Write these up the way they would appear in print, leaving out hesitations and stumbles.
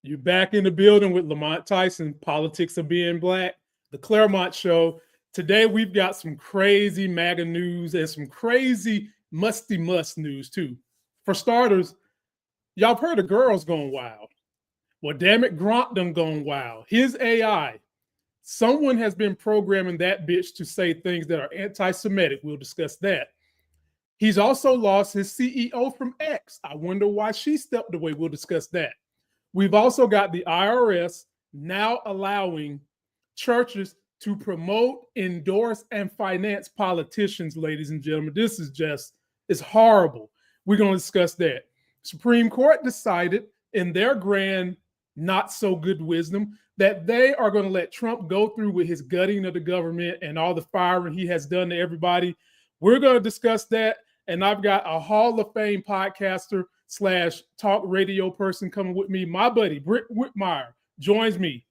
You're back in the building with Lamont Tyson, Politics of Being Black, the Claremont Show. Today, we've got some crazy MAGA news and some crazy musty must news, too. For starters, y'all have heard of girls going wild. Well, damn it, Gronk done gone wild. His AI, someone has been programming that bitch to say things that are anti-Semitic. We'll discuss that. He's also lost his CEO from X. I wonder why she stepped away. We'll discuss that. We've also got the IRS now allowing churches to promote, endorse, and finance politicians, ladies and gentlemen. This is just, it's horrible. We're going to discuss that. Supreme Court decided in their grand, not so good wisdom that they are going to let Trump go through with his gutting of the government and all the firing he has done to everybody. We're going to discuss that. And I've got a Hall of Fame podcaster / talk radio person coming with me. My buddy, Britt Whitmire, joins me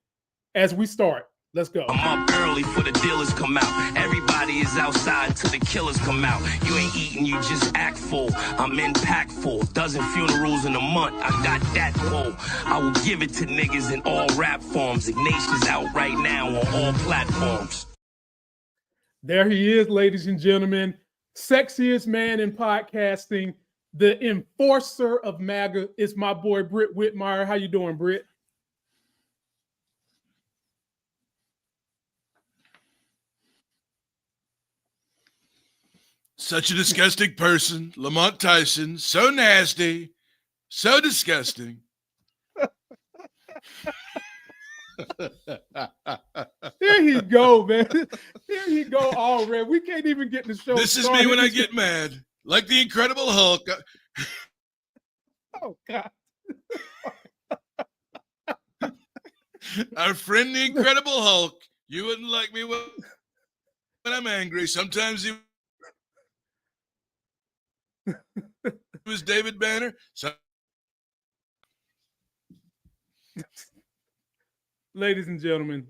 as we start. Let's go. I'm up early for the dealers come out. Everybody is outside till the killers come out. You ain't eating, you just act full. I'm impactful. Dozen funerals in a month. I got that pull. I will give it to niggas in all rap forms. Ignatius out right now on all platforms. There he is, ladies and gentlemen. Sexiest man in podcasting. The enforcer of MAGA is my boy, Britt Whitmire. How you doing, Britt? Such a disgusting person, Lamont Tyson. So nasty, so disgusting. Here he go, man. Here he go already. We can't even get the show This is started. me when I get mad. Like the Incredible Hulk. Oh, God. Our friend the Incredible Hulk. You wouldn't like me when I'm angry. Sometimes he was David Banner. Ladies and gentlemen,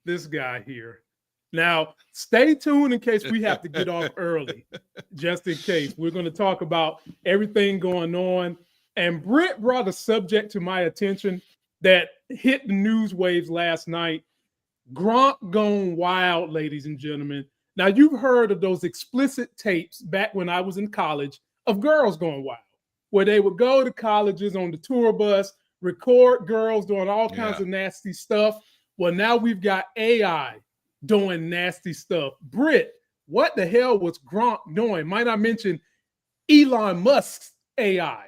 this guy here. Now, stay tuned in case we have to get off early, just in case. We're going to talk about everything going on. And Britt brought a subject to my attention that hit the news waves last night. Gronk gone wild, ladies and gentlemen. Now, you've heard of those explicit tapes back when I was in college of girls going wild, where they would go to colleges on the tour bus, record girls doing all kinds of nasty stuff. Well, now we've got AI doing nasty stuff. Britt, what the hell was Gronk doing? Might I mention Elon Musk's AI?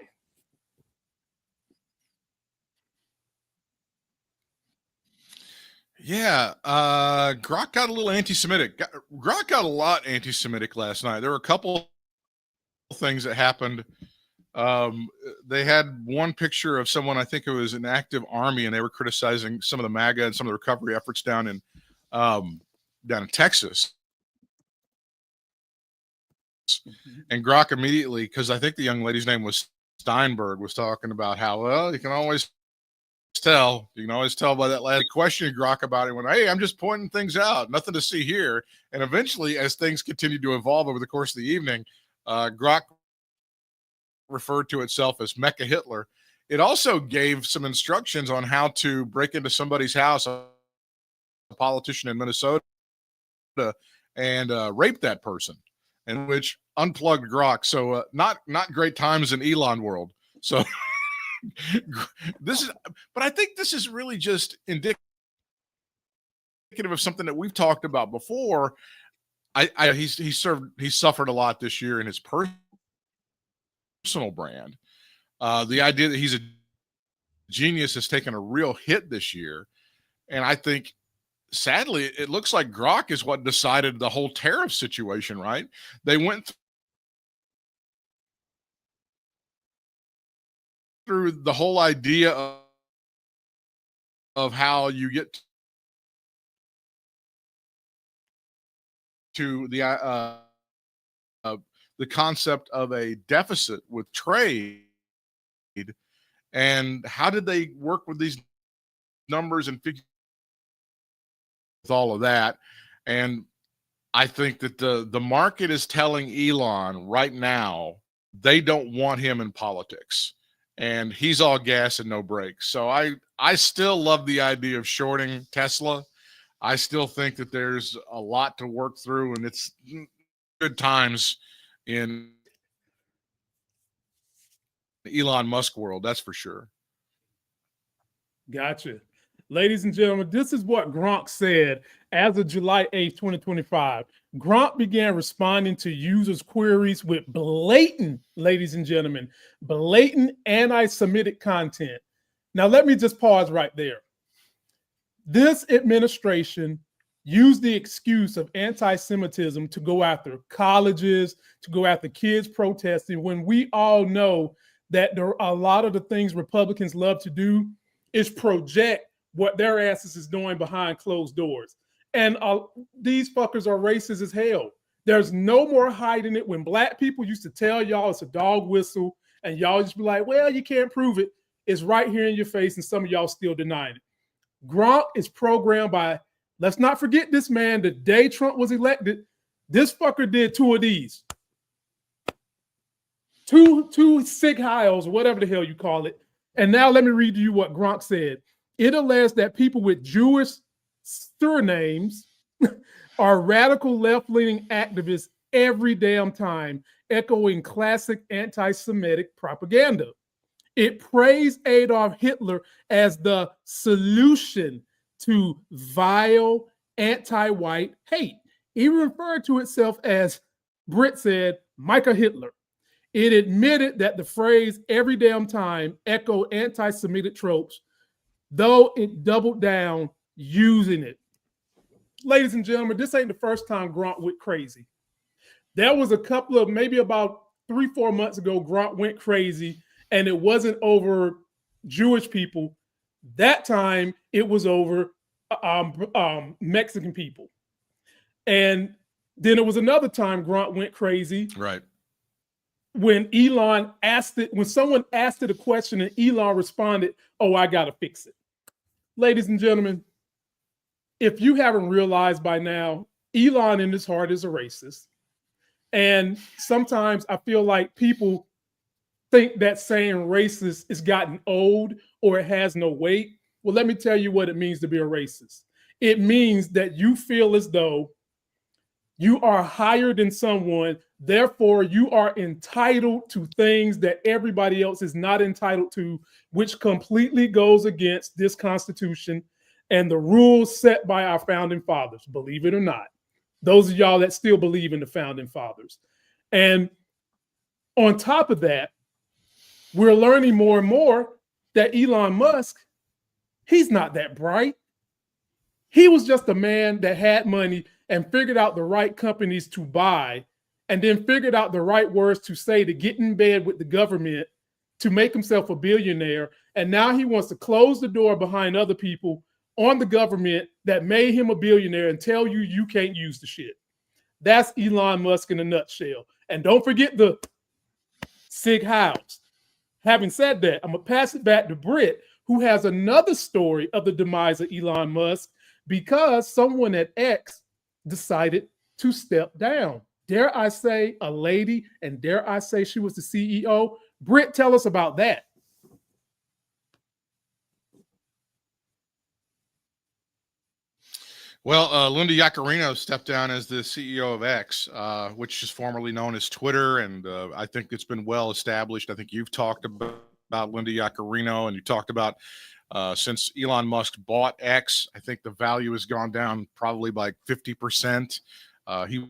Yeah, Gronk got a little anti-Semitic. Gronk got a lot anti-Semitic last night. There were a couple things that happened. They had one picture of someone, I think it was an active army, and they were criticizing some of the MAGA and some of the recovery efforts down in Texas. And Gronk immediately, because I think the young lady's name was Steinberg, was talking about how, well, you can always tell by that last question Gronk about it when, hey, I'm just pointing things out, nothing to see here. And eventually, as things continued to evolve over the course of the evening, Gronk referred to itself as Mecha Hitler. It also gave some instructions on how to break into somebody's house, a politician in Minnesota, and rape that person, and which unplugged Gronk. So not great times in Elon world. So but I think this is really just indicative of something that we've talked about before. He suffered a lot this year in his personal brand. The idea that he's a genius has taken a real hit this year. And I think, sadly, it looks like Gronk is what decided the whole tariff situation, right? They went through the whole idea of how you get to the concept of a deficit with trade, and how did they work with these numbers and figure with all of that. And I think that the market is telling Elon right now they don't want him in politics. and he's all gas and no brakes. So I still love the idea of shorting Tesla. I still think that there's a lot to work through, and it's good times in Elon Musk world, that's for sure. Gotcha. Ladies and gentlemen, this is what Gronk said as of July 8th, 2025. Gronk began responding to users' queries with blatant, ladies and gentlemen, blatant anti-Semitic content. Now, let me just pause right there. This administration used the excuse of anti-Semitism to go after colleges, to go after kids protesting, when we all know that there are a lot of the things Republicans love to do is project what their asses is doing behind closed doors. And these fuckers are racist as hell. There's no more hiding it. When black people used to tell y'all it's a dog whistle and y'all just be like, well, you can't prove it. It's right here in your face, and some of y'all still denying it. Gronk is programmed by, let's not forget this man, the day Trump was elected, this fucker did two of these. Two sig heils, or whatever the hell you call it. And now let me read you what Gronk said. It alleged that people with Jewish surnames are radical left-leaning activists every damn time, echoing classic anti-Semitic propaganda. It praised Adolf Hitler as the solution to vile anti-white hate. It referred to itself as, Britt said, Micah Hitler. It admitted that the phrase every damn time echoed anti-Semitic tropes, though it doubled down using it. Ladies and gentlemen, this ain't the first time Gronk went crazy. There was a couple of, maybe about 3-4 months ago, Gronk went crazy, and it wasn't over Jewish people. That time, it was over Mexican people. And then it was another time Gronk went crazy. Right. When someone asked it a question and Elon responded, oh, I got to fix it. Ladies and gentlemen, if you haven't realized by now, Elon in his heart is a racist. And sometimes I feel like people think that saying racist has gotten old or it has no weight. Well, let me tell you what it means to be a racist. It means that you feel as though you are higher than someone, therefore you are entitled to things that everybody else is not entitled to, which completely goes against this Constitution and the rules set by our founding fathers, believe it or not. Those of y'all that still believe in the founding fathers. And on top of that, we're learning more and more that Elon Musk, he's not that bright. He was just a man that had money and figured out the right companies to buy, and then figured out the right words to say to get in bed with the government to make himself a billionaire. And now he wants to close the door behind other people on the government that made him a billionaire and tell you you can't use the shit. That's Elon Musk in a nutshell. And don't forget the Sig Heils. Having said that, I'm going to pass it back to Britt, who has another story of the demise of Elon Musk because someone at X decided to step down. Dare I say a lady, and dare I say she was the CEO? Britt, tell us about that. Well, Linda Yaccarino stepped down as the CEO of X, which is formerly known as Twitter, and I think it's been well established. I think you've talked about Linda Yaccarino, and you talked about since Elon Musk bought X, I think the value has gone down probably by 50%. He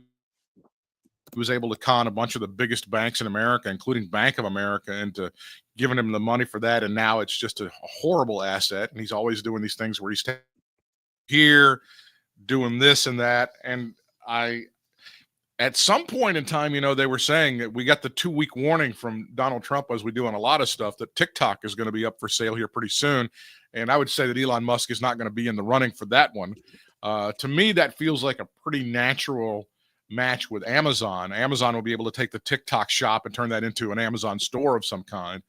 was able to con a bunch of the biggest banks in America, including Bank of America, into giving him the money for that, and now it's just a horrible asset, and he's always doing these things where he's here, doing this and that. And at some point in time, they were saying that we got the 2-week warning from Donald Trump, as we do on a lot of stuff, that TikTok is going to be up for sale here pretty soon. And I would say that Elon Musk is not going to be in the running for that one. To me, that feels like a pretty natural match with Amazon. Amazon will be able to take the TikTok shop and turn that into an Amazon store of some kind.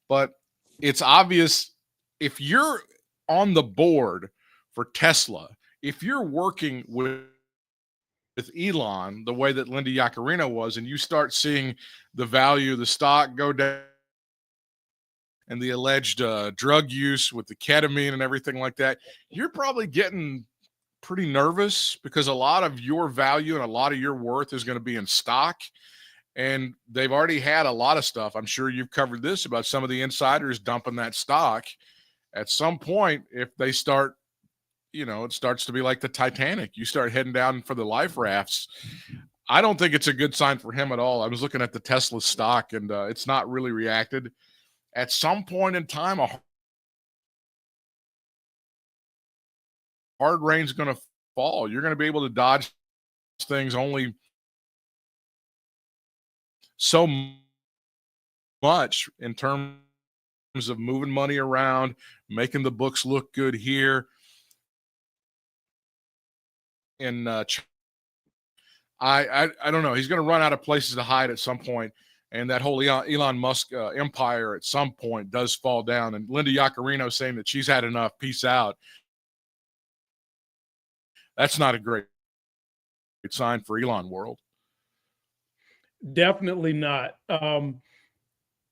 But it's obvious, if you're on the board for Tesla, if you're working with Elon the way that Linda Yaccarino was, and you start seeing the value of the stock go down and the alleged drug use with the ketamine and everything like that, you're probably getting pretty nervous because a lot of your value and a lot of your worth is going to be in stock. And they've already had a lot of stuff. I'm sure you've covered this about some of the insiders dumping that stock. At some point, if they start, it starts to be like the Titanic. You start heading down for the life rafts. I don't think it's a good sign for him at all. I was looking at the Tesla stock, and it's not really reacted. At some point in time, a hard rain's going to fall. You're going to be able to dodge things only so much in terms of moving money around, making the books look good here. And I don't know. He's going to run out of places to hide at some point, and that whole Elon Musk empire at some point does fall down. And Linda Yaccarino saying that she's had enough, peace out. That's not a great sign for Elon world. Definitely not.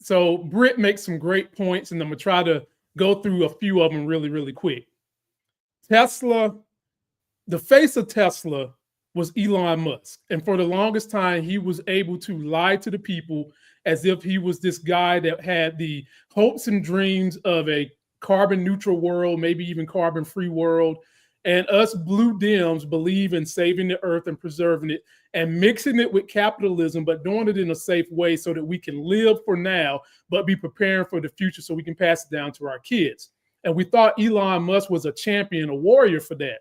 So Britt makes some great points, and I'm going to try to go through a few of them really, really quick. Tesla, the face of Tesla was Elon Musk. And for the longest time, he was able to lie to the people as if he was this guy that had the hopes and dreams of a carbon neutral world, maybe even carbon free world. And us blue Dems believe in saving the earth and preserving it and mixing it with capitalism, but doing it in a safe way so that we can live for now, but be preparing for the future so we can pass it down to our kids. And we thought Elon Musk was a champion, a warrior for that.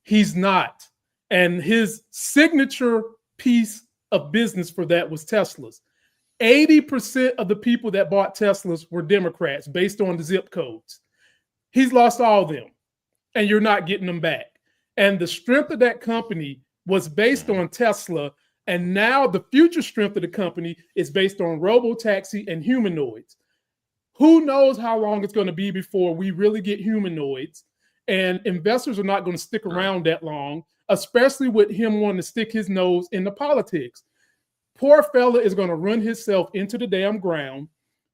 He's not. And his signature piece of business for that was Tesla's. 80% of the people that bought Teslas were Democrats based on the zip codes. He's lost all of them, and you're not getting them back. And the strength of that company was based on Tesla, and now the future strength of the company is based on robotaxi and humanoids. Who knows how long it's going to be before we really get humanoids, and investors are not going to stick around that long, especially with him wanting to stick his nose into politics. Poor fella is going to run himself into the damn ground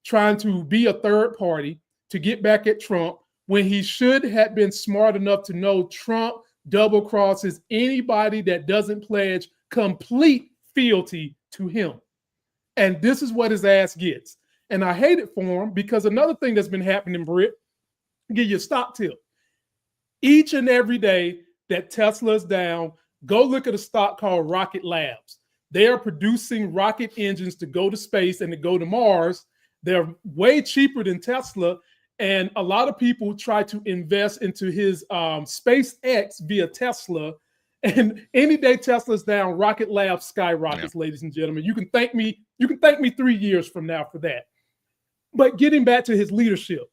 trying to be a third party to get back at Trump when he should have been smart enough to know Trump double crosses anybody that doesn't pledge complete fealty to him. And this is what his ass gets. And I hate it for him because another thing that's been happening, Britt, I'll give you a stock tip. Each and every day that Tesla is down, go look at a stock called Rocket Labs. They are producing rocket engines to go to space and to go to Mars. They're way cheaper than Tesla. And a lot of people try to invest into his SpaceX via Tesla. And any day Tesla's down, Rocket Labs skyrockets, ladies and gentlemen. You can thank me 3 years from now for that. But getting back to his leadership,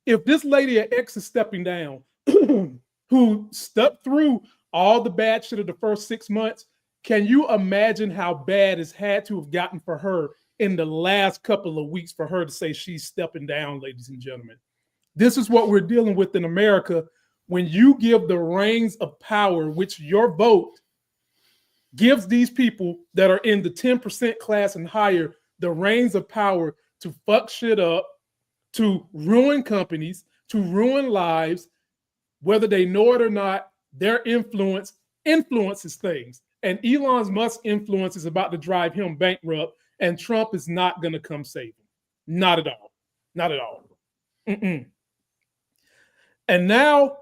if this lady at X is stepping down, who stuck through all the bad shit of the first 6 months, can you imagine how bad it's had to have gotten for her in the last couple of weeks for her to say she's stepping down, ladies and gentlemen? This is what we're dealing with in America when you give the reins of power, which your vote gives these people that are in the 10% class and higher, the reins of power to fuck shit up, to ruin companies, to ruin lives, whether they know it or not. Their influence influences things. And Elon Musk's influence is about to drive him bankrupt, and Trump is not going to come save him. Not at all. Not at all. And now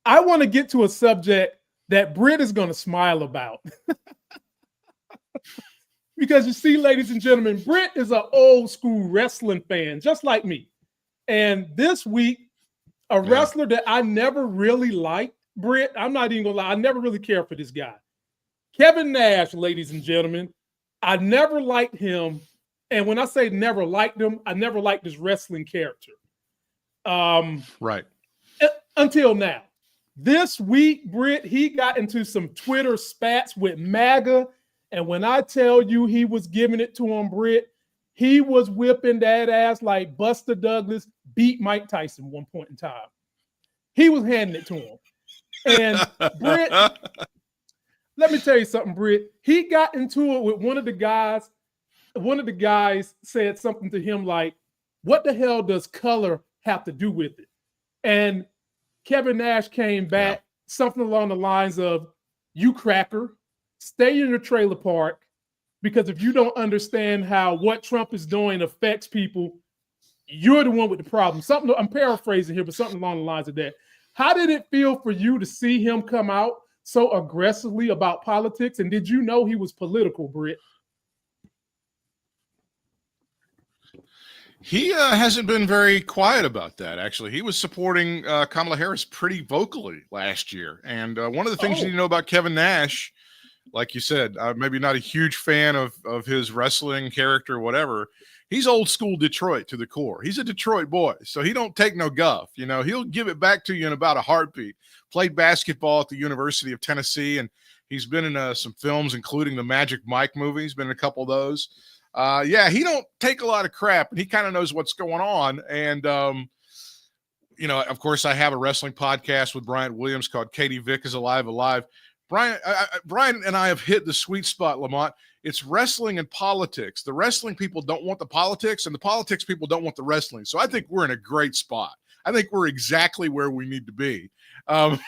I want to get to a subject that Britt is going to smile about. Because you see, ladies and gentlemen, Britt is an old school wrestling fan, just like me. And this week, a wrestler that I never really liked, Britt, I'm not even going to lie, I never really cared for this guy. Kevin Nash, ladies and gentlemen, I never liked him. And when I say never liked him, I never liked his wrestling character. Right. Until now. This week, Britt, he got into some Twitter spats with MAGA. And when I tell you he was giving it to him, Britt, he was whipping that ass like Buster Douglas beat Mike Tyson one point in time. He was handing it to him. And Britt, let me tell you something, Britt. He got into it with one of the guys. One of the guys said something to him like, What the hell does color have to do with it? And Kevin Nash came back, something along the lines of, you cracker, stay in your trailer park, because if you don't understand how what Trump is doing affects people, you're the one with the problem. Something, I'm paraphrasing here, but something along the lines of that. How did it feel for you to see him come out so aggressively about politics? And did you know he was political, Britt? He hasn't been very quiet about that, actually. He was supporting Kamala Harris pretty vocally last year. And one of the things you need to know about Kevin Nash, like you said, maybe not a huge fan of his wrestling character or whatever. He's old school Detroit to the core. He's a Detroit boy, so he don't take no guff. You know, he'll give it back to you in about a heartbeat. Played basketball at the University of Tennessee, and he's been in some films, including the Magic Mike movie. He's been in a couple of those. He don't take a lot of crap, and he kind of knows what's going on. And, of course, I have a wrestling podcast with Bryant Williams called Katie Vick is Alive. Brian and I have hit the sweet spot, Lamont. It's wrestling and politics. The wrestling people don't want the politics, and the politics people don't want the wrestling. So I think we're in a great spot. I think we're exactly where we need to be. I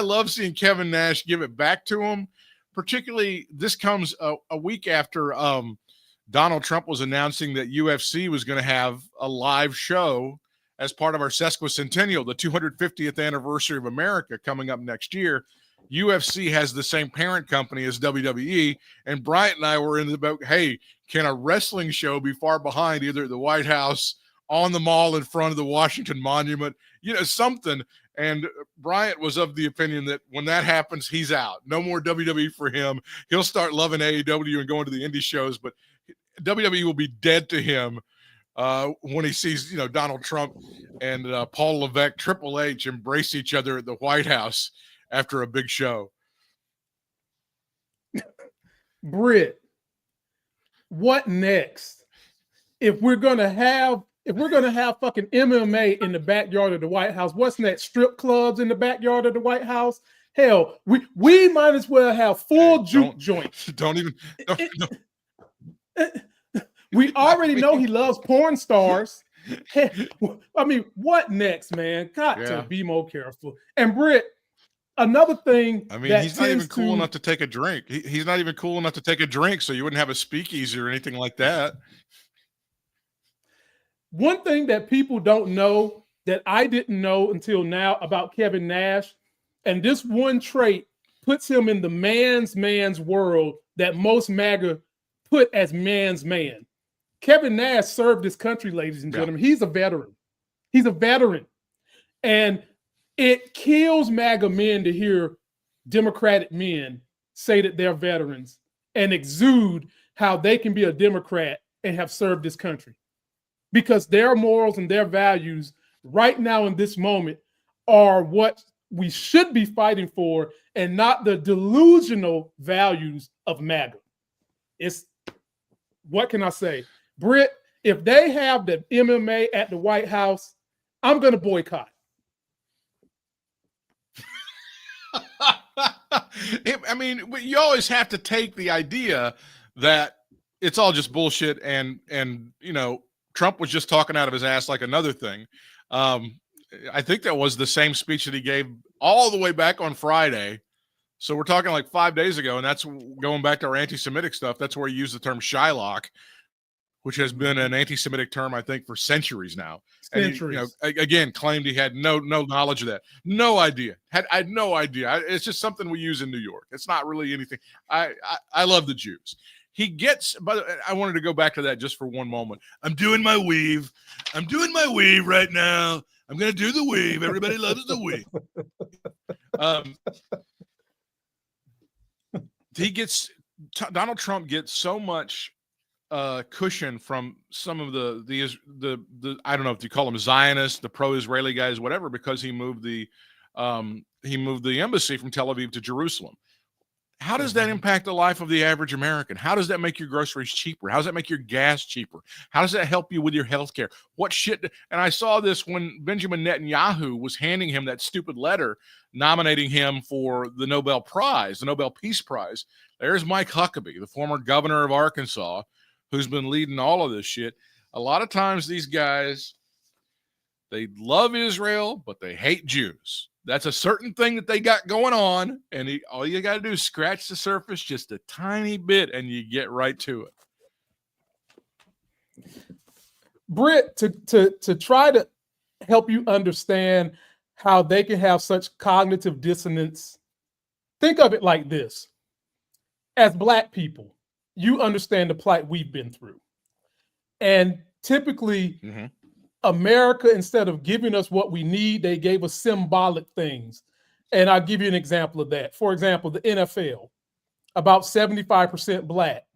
love seeing Kevin Nash give it back to him. Particularly, this comes a week after Donald Trump was announcing that UFC was going to have a live show as part of our sesquicentennial, the 250th anniversary of America coming up next year. UFC has the same parent company as WWE, and Bryant and I were in the boat, hey, can a wrestling show be far behind either at the White House, on the mall in front of the Washington Monument, something. And Bryant was of the opinion that when that happens, he's out. No more WWE for him. He'll start loving AEW and going to the indie shows, but WWE will be dead to him when he sees, Donald Trump and Paul Levesque, Triple H embrace each other at the White House after a big show. Britt, what next? If we're gonna have fucking MMA in the backyard of the White House, what's next? Strip clubs in the backyard of the White House? Hell, we might as well have full juke joints. We already know he loves porn stars. I mean, what next, man? Got to be more careful. And Britt, another thing. I mean, he's not even cool enough to take a drink. He's not even cool enough to take a drink, so you wouldn't have a speakeasy or anything like that. One thing that people don't know that I didn't know until now about Kevin Nash, and this one trait puts him in the man's world that most MAGA put as man's man. Kevin Nash served his country, ladies and gentlemen. He's a veteran. He's a veteran. And it kills MAGA men to hear Democratic men say that they're veterans and exude how they can be a Democrat and have served this country. Because their morals and their values right now in this moment are what we should be fighting for, and not the delusional values of MAGA. What can I say? Britt, if they have the MMA at the White House, I'm going to boycott. I mean, you always have to take the idea that it's all just bullshit, and Trump was just talking out of his ass like another thing. I think that was the same speech that he gave all the way back on Friday. So we're talking like 5 days ago, and that's going back to our anti-Semitic stuff. That's where he used the term Shylock, which has been an anti-Semitic term, I think, for centuries now. Centuries. And he, again, claimed he had no knowledge of that. No idea. I had no idea. It's just something we use in New York. It's not really anything. I love the Jews. He gets, but I wanted to go back to that just for one moment. I'm doing my weave right now. I'm going to do the weave. Everybody loves the weave. Donald Trump gets so much cushion from some of the I don't know if you call them Zionists, the pro-Israeli guys, whatever, because he moved the embassy from Tel Aviv to Jerusalem. How does that impact the life of the average American? How does that make your groceries cheaper? How does that make your gas cheaper? How does that help you with your health care? What shit? And I saw this when Benjamin Netanyahu was handing him that stupid letter nominating him for the Nobel Prize, the Nobel Peace Prize. There's Mike Huckabee, the former governor of Arkansas, who's been leading all of this shit. A lot of times these guys, they love Israel, but they hate Jews. That's a certain thing that they got going on, and all you got to do is scratch the surface just a tiny bit, and you get right to it. Britt, to try to help you understand how they can have such cognitive dissonance, think of it like this. As Black people, you understand the plight we've been through. And typically, America, instead of giving us what we need, they gave us symbolic things. And I'll give you an example of that. For example, the NFL, about 75% Black.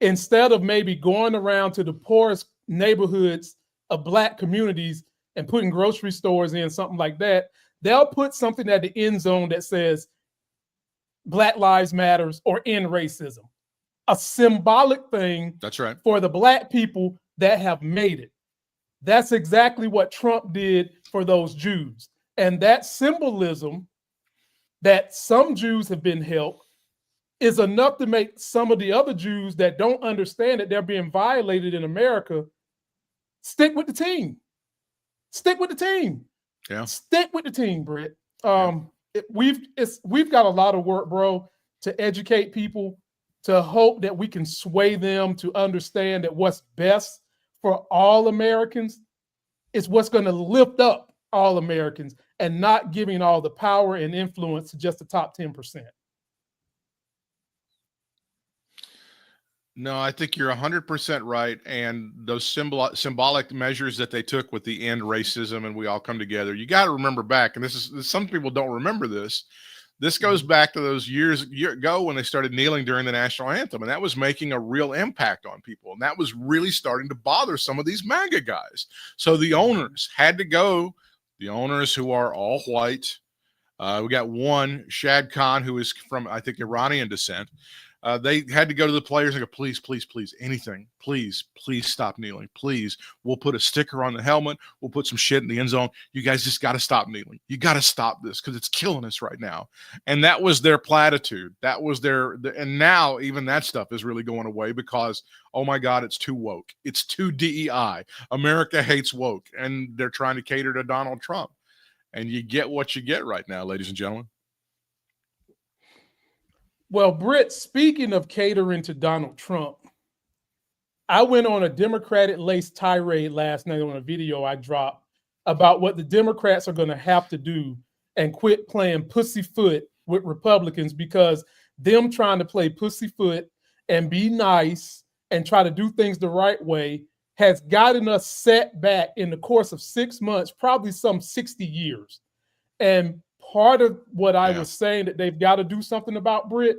Instead of maybe going around to the poorest neighborhoods of Black communities and putting grocery stores in, something like that, they'll put something at the end zone that says Black Lives Matters or end racism. A symbolic thing. That's right. For the Black people that have made it. That's exactly what Trump did for those Jews. And that symbolism that some Jews have been helped is enough to make some of the other Jews that don't understand that they're being violated in America stick with the team. Stick with the team. Yeah. Stick with the team, Britt. We've got a lot of work, bro, to educate people, to hope that we can sway them to understand that what's best for all Americans is what's going to lift up all Americans and not giving all the power and influence to just the top 10%. No, I think you're 100% right. And those symbolic measures that they took with the end racism and we all come together, you got to remember back, and this is some people don't remember this. This goes back to those years ago when they started kneeling during the national anthem, and that was making a real impact on people. And that was really starting to bother some of these MAGA guys. So the owners had to go, the owners who are all white. We got one, Shad Khan, who is from, I think, Iranian descent. They had to go to the players and go, please, please, please, anything, please, please stop kneeling. Please, we'll put a sticker on the helmet. We'll put some shit in the end zone. You guys just got to stop kneeling. You got to stop this because it's killing us right now. And that was their platitude. That was and now even that stuff is really going away because, oh my God, it's too woke. It's too DEI. America hates woke. And they're trying to cater to Donald Trump. And you get what you get right now, ladies and gentlemen. Well, Britt, speaking of catering to Donald Trump, I went on a Democratic-laced tirade last night on a video I dropped about what the Democrats are going to have to do and quit playing pussyfoot with Republicans because them trying to play pussyfoot and be nice and try to do things the right way has gotten us set back in the course of 6 months, probably some 60 years. And part of what I was saying that they've got to do something about, Britt,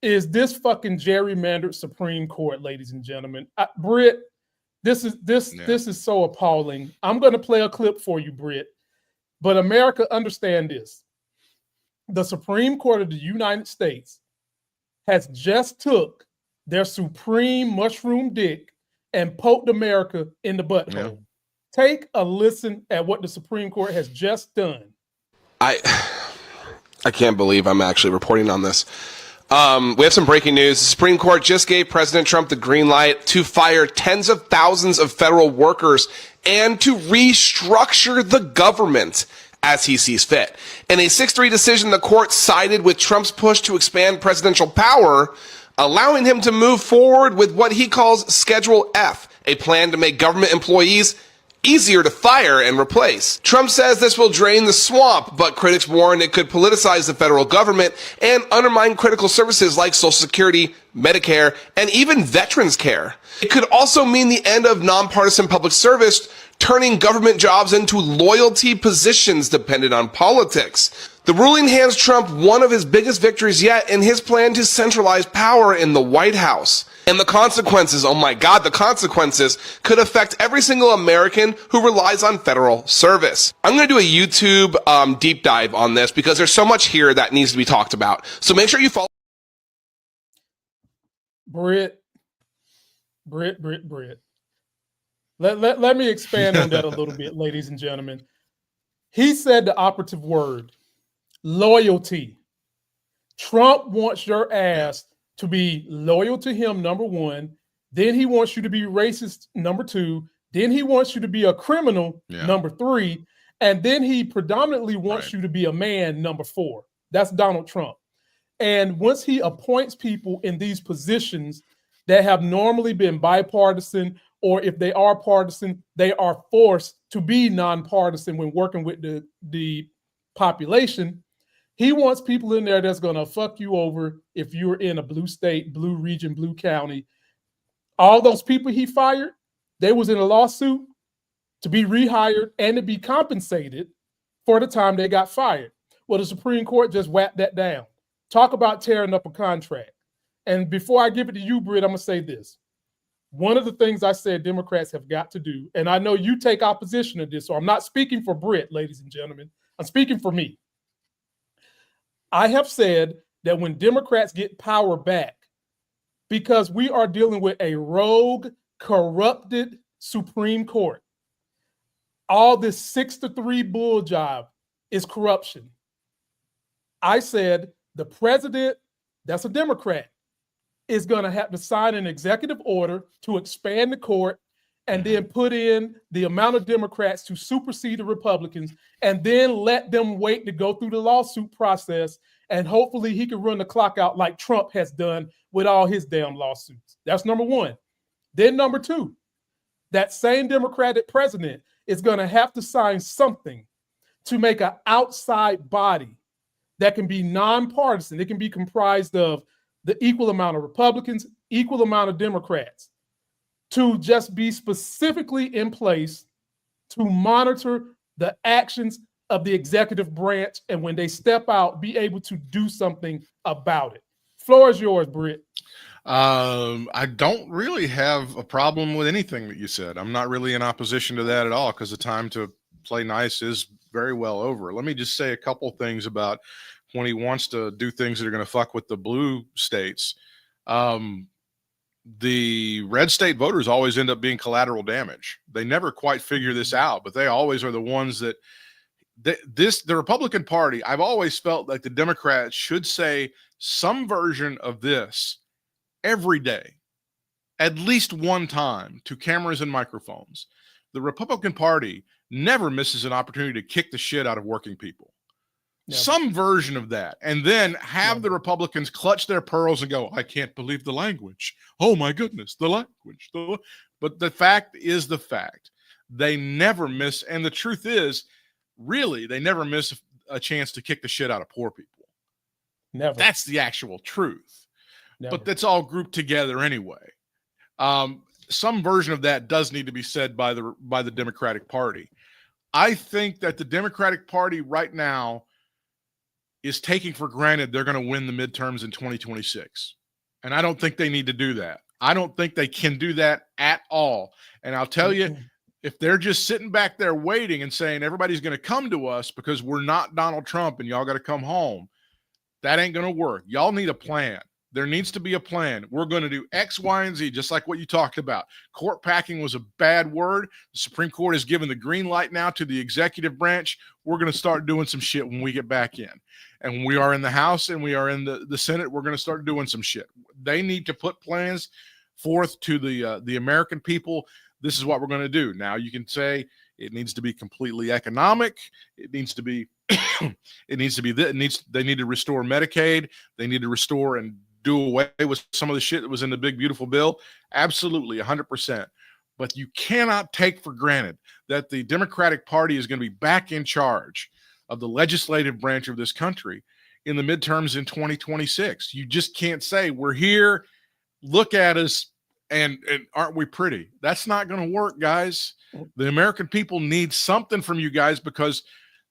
is this fucking gerrymandered Supreme Court, ladies and gentlemen. Britt, this is so appalling. I'm going to play a clip for you, Britt. But America, understand this. The Supreme Court of the United States has just took their supreme mushroom dick and poked America in the butthole. Yeah. Take a listen at what the Supreme Court has just done. I can't believe I'm actually reporting on this. We have some breaking news. The Supreme Court just gave President Trump the green light to fire tens of thousands of federal workers and to restructure the government as he sees fit. In a 6-3 decision, the court sided with Trump's push to expand presidential power, allowing him to move forward with what he calls Schedule F, a plan to make government employees easier to fire and replace. Trump says this will drain the swamp, but critics warn it could politicize the federal government and undermine critical services like Social Security, Medicare, and even veterans care. It could also mean the end of nonpartisan public service, turning government jobs into loyalty positions dependent on politics. The ruling hands Trump one of his biggest victories yet in his plan to centralize power in the White House. And the consequences, oh my God, the consequences could affect every single American who relies on federal service. I'm going to do a YouTube deep dive on this because there's so much here that needs to be talked about. So make sure you follow. Britt. Let me expand on that a little bit, ladies and gentlemen. He said the operative word, loyalty. Trump wants your ass to be loyal to him, number one, Then he wants you to be racist, number 2. Then he wants you to be a criminal, number 3. And then he predominantly wants you to be a man, number 4. That's Donald Trump. And once he appoints people in these positions that have normally been bipartisan, or if they are partisan, they are forced to be nonpartisan when working with the population. He wants people in there that's going to fuck you over if you're in a blue state, blue region, blue county. All those people he fired, they was in a lawsuit to be rehired and to be compensated for the time they got fired. Well, the Supreme Court just whacked that down. Talk about tearing up a contract. And before I give it to you, Britt, I'm going to say this. One of the things I said Democrats have got to do, and I know you take opposition to this, so I'm not speaking for Britt, ladies and gentlemen. I'm speaking for me. I have said that when Democrats get power back, because we are dealing with a rogue, corrupted Supreme Court, all this 6-3 bull job is corruption. I said the president, that's a Democrat, is going to have to sign an executive order to expand the court and then put in the amount of Democrats to supersede the Republicans, and then let them wait to go through the lawsuit process. And hopefully he can run the clock out like Trump has done with all his damn lawsuits. That's number 1. Then number 2, that same Democratic president is going to have to sign something to make an outside body that can be nonpartisan. It can be comprised of the equal amount of Republicans, equal amount of Democrats, to just be specifically in place to monitor the actions of the executive branch, and when they step out, be able to do something about it. Floor is yours, Britt. I don't really have a problem with anything that you said. I'm not really in opposition to that at all, because the time to play nice is very well over. Let me just say a couple things about when he wants to do things that are going to fuck with the blue states. The red state voters always end up being collateral damage. They never quite figure this out, but they always are the ones that the Republican Party, I've always felt like the Democrats should say some version of this every day, at least one time, to cameras and microphones. The Republican Party never misses an opportunity to kick the shit out of working people. Never. Some version of that. And then have the Republicans clutch their pearls and go, I can't believe the language. Oh my goodness, the language. But the fact is the fact. They never miss. And the truth is, really, they never miss a chance to kick the shit out of poor people. Never. That's the actual truth. Never. But that's all grouped together anyway. Some version of that does need to be said by the Democratic Party. I think that the Democratic Party right now is taking for granted they're going to win the midterms in 2026. And I don't think they need to do that. I don't think they can do that at all. And I'll tell you, if they're just sitting back there waiting and saying everybody's going to come to us because we're not Donald Trump and y'all got to come home, that ain't going to work. Y'all need a plan. There needs to be a plan. We're going to do X, Y, and Z, just like what you talked about. Court packing was a bad word. The Supreme Court has given the green light now to the executive branch. We're going to start doing some shit when we get back in. And when we are in the House and we are in the Senate, we're going to start doing some shit. They need to put plans forth to the American people. This is what we're going to do. Now, you can say it needs to be completely economic. It needs to be, they need to restore Medicaid. They need to restore and do away with some of the shit that was in the big, beautiful bill. Absolutely, 100%. But you cannot take for granted that the Democratic Party is going to be back in charge of the legislative branch of this country in the midterms in 2026. You just can't say, we're here, look at us, and aren't we pretty? That's not going to work, guys. The American people need something from you guys, because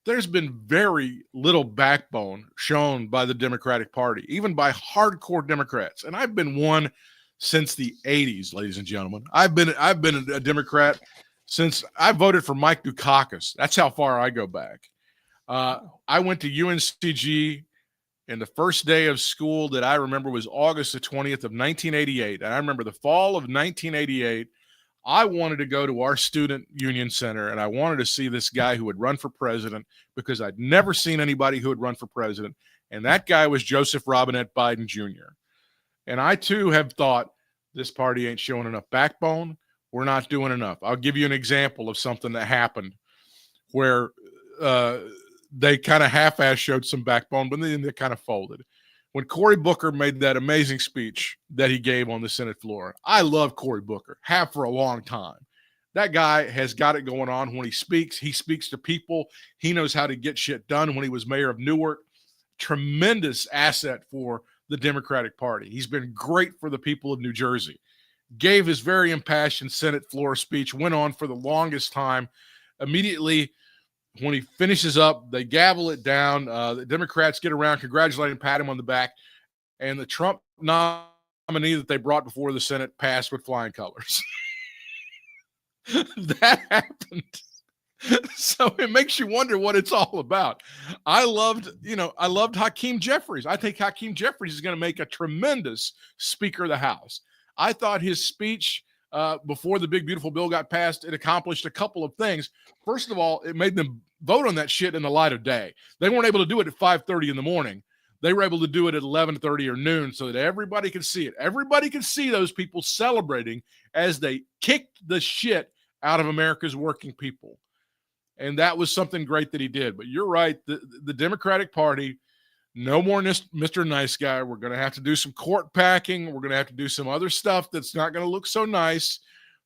there's been very little backbone shown by the Democratic Party, even by hardcore Democrats. And I've been one since the 80s, ladies and gentlemen. I've been a Democrat since I voted for Mike Dukakis. That's how far I go back. I went to UNCG, and the first day of school that I remember was August the 20th of 1988. And I remember the fall of 1988. I wanted to go to our student union center, and I wanted to see this guy who would run for president, because I'd never seen anybody who would run for president. And that guy was Joseph Robinette Biden Jr. And I, too, have thought this party ain't showing enough backbone. We're not doing enough. I'll give you an example of something that happened where they kind of half-ass showed some backbone, but then they kind of folded. When Cory Booker made that amazing speech that he gave on the Senate floor, I love Cory Booker, have for a long time. That guy has got it going on. When he speaks to people. He knows how to get shit done. When he was mayor of Newark, tremendous asset for the Democratic Party. He's been great for the people of New Jersey. Gave his very impassioned Senate floor speech, went on for the longest time. Immediately, when he finishes up, they gavel it down. The Democrats get around, congratulate him, pat him on the back, and the Trump nominee that they brought before the Senate passed with flying colors. That happened. So it makes you wonder what it's all about. I loved Hakeem Jeffries. I think Hakeem Jeffries is going to make a tremendous Speaker of the House. I thought his speech before the big, beautiful bill got passed, it accomplished a couple of things. First of all, it made them vote on that shit in the light of day. They weren't able to do it at 5:30 in the morning. They were able to do it at 11:30 or noon so that everybody could see it. Everybody could see those people celebrating as they kicked the shit out of America's working people. And that was something great that he did. But you're right, the Democratic Party, no more Mr. Nice Guy. We're going to have to do some court packing. We're going to have to do some other stuff that's not going to look so nice.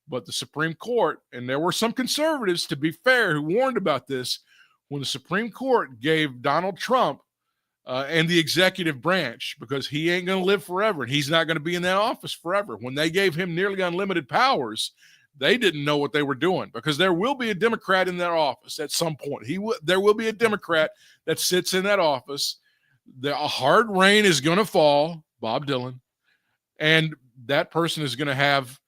But the Supreme Court, and there were some conservatives, to be fair, who warned about this, when the Supreme Court gave Donald Trump and the executive branch, because he ain't going to live forever and he's not going to be in that office forever. When they gave him nearly unlimited powers, they didn't know what they were doing, because there will be a Democrat in that office at some point. There will be a Democrat that sits in that office. A hard rain is going to fall, Bob Dylan, and that person is going to have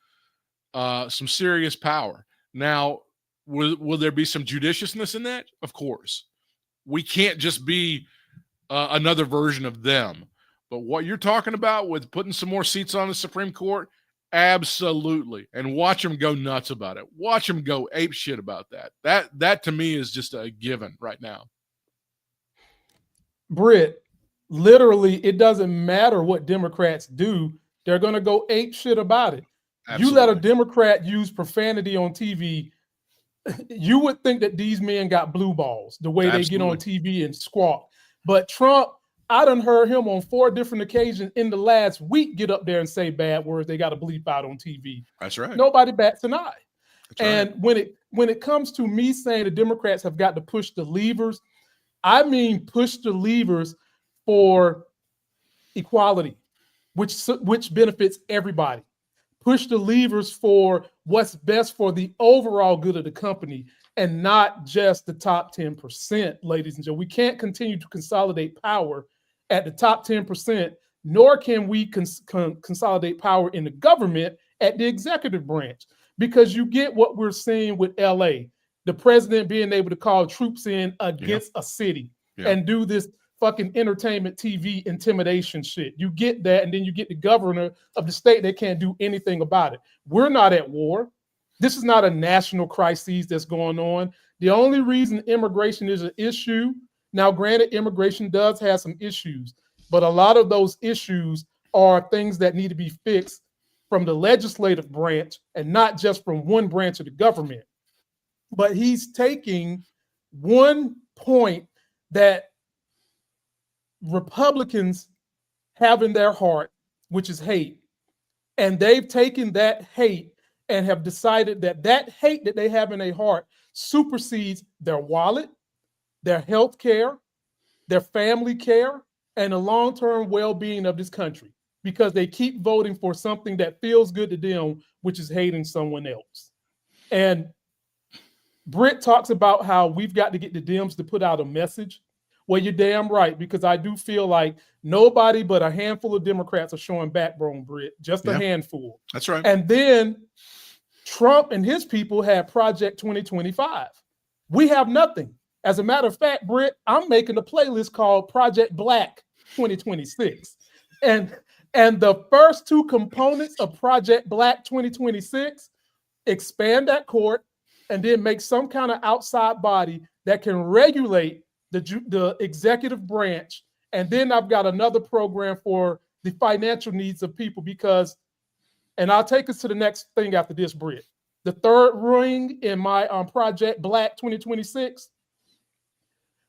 some serious power. Now, will there be some judiciousness in that? Of course. We can't just be another version of them. But what you're talking about with putting some more seats on the Supreme Court, absolutely. And watch them go nuts about it. Watch them go ape shit about that. That to me is just a given right now. Britt, literally, it doesn't matter what Democrats do. They're going to go ape shit about it. Absolutely. You let a Democrat use profanity on TV, you would think that these men got blue balls the way they get on TV and squawk. But Trump, I done heard him on 4 different occasions in the last week get up there and say bad words. They got to bleep out on TV. That's right. Nobody bats an eye. That's and right. when it comes to me saying the Democrats have got to push the levers, I mean push the levers for equality, which benefits everybody. Push the levers for what's best for the overall good of the company and not just the top 10%, ladies and gentlemen. We can't continue to consolidate power at the top 10%, nor can we consolidate power in the government at the executive branch, because you get what we're seeing with LA, the president being able to call troops in against a city and do this fucking entertainment TV intimidation shit. You get that, and then you get the governor of the state that can't do anything about it. We're not at war. This is not a national crisis that's going on. The only reason immigration is an issue, now granted, immigration does have some issues, but a lot of those issues are things that need to be fixed from the legislative branch and not just from one branch of the government. But he's taking one point that Republicans have in their heart, which is hate. And they've taken that hate and have decided that that hate that they have in their heart supersedes their wallet, their health care, their family care, and the long-term well-being of this country, because they keep voting for something that feels good to them, which is hating someone else. And Britt talks about how we've got to get the Dems to put out a message. Well, you're damn right, because I do feel like nobody but a handful of Democrats are showing backbone, Britt, just a handful. That's right. And then Trump and his people had Project 2025. We have nothing. As a matter of fact, Britt, I'm making a playlist called Project Black 2026. And the first 2 components of Project Black 2026, expand that court and then make some kind of outside body that can regulate the executive branch. And then I've got another program for the financial needs of people, because And I'll take us to the next thing after this, Britt. The third ring in my Project Black 2026.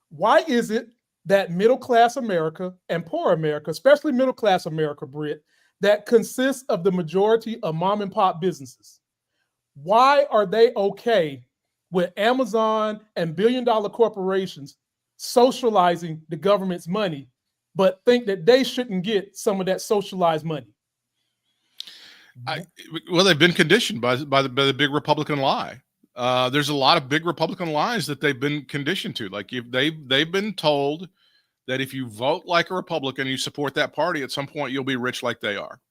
Why is it that middle-class America and poor America, especially middle-class America, Britt, that consists of the majority of mom and pop businesses, why are they okay with Amazon and billion-dollar corporations socializing the government's money, but think that they shouldn't get some of that socialized money? Well, they've been conditioned by the big Republican lie. There's a lot of big Republican lies that they've been conditioned to. Like if they've been told that if you vote like a Republican, you support that party, at some point you'll be rich like they are.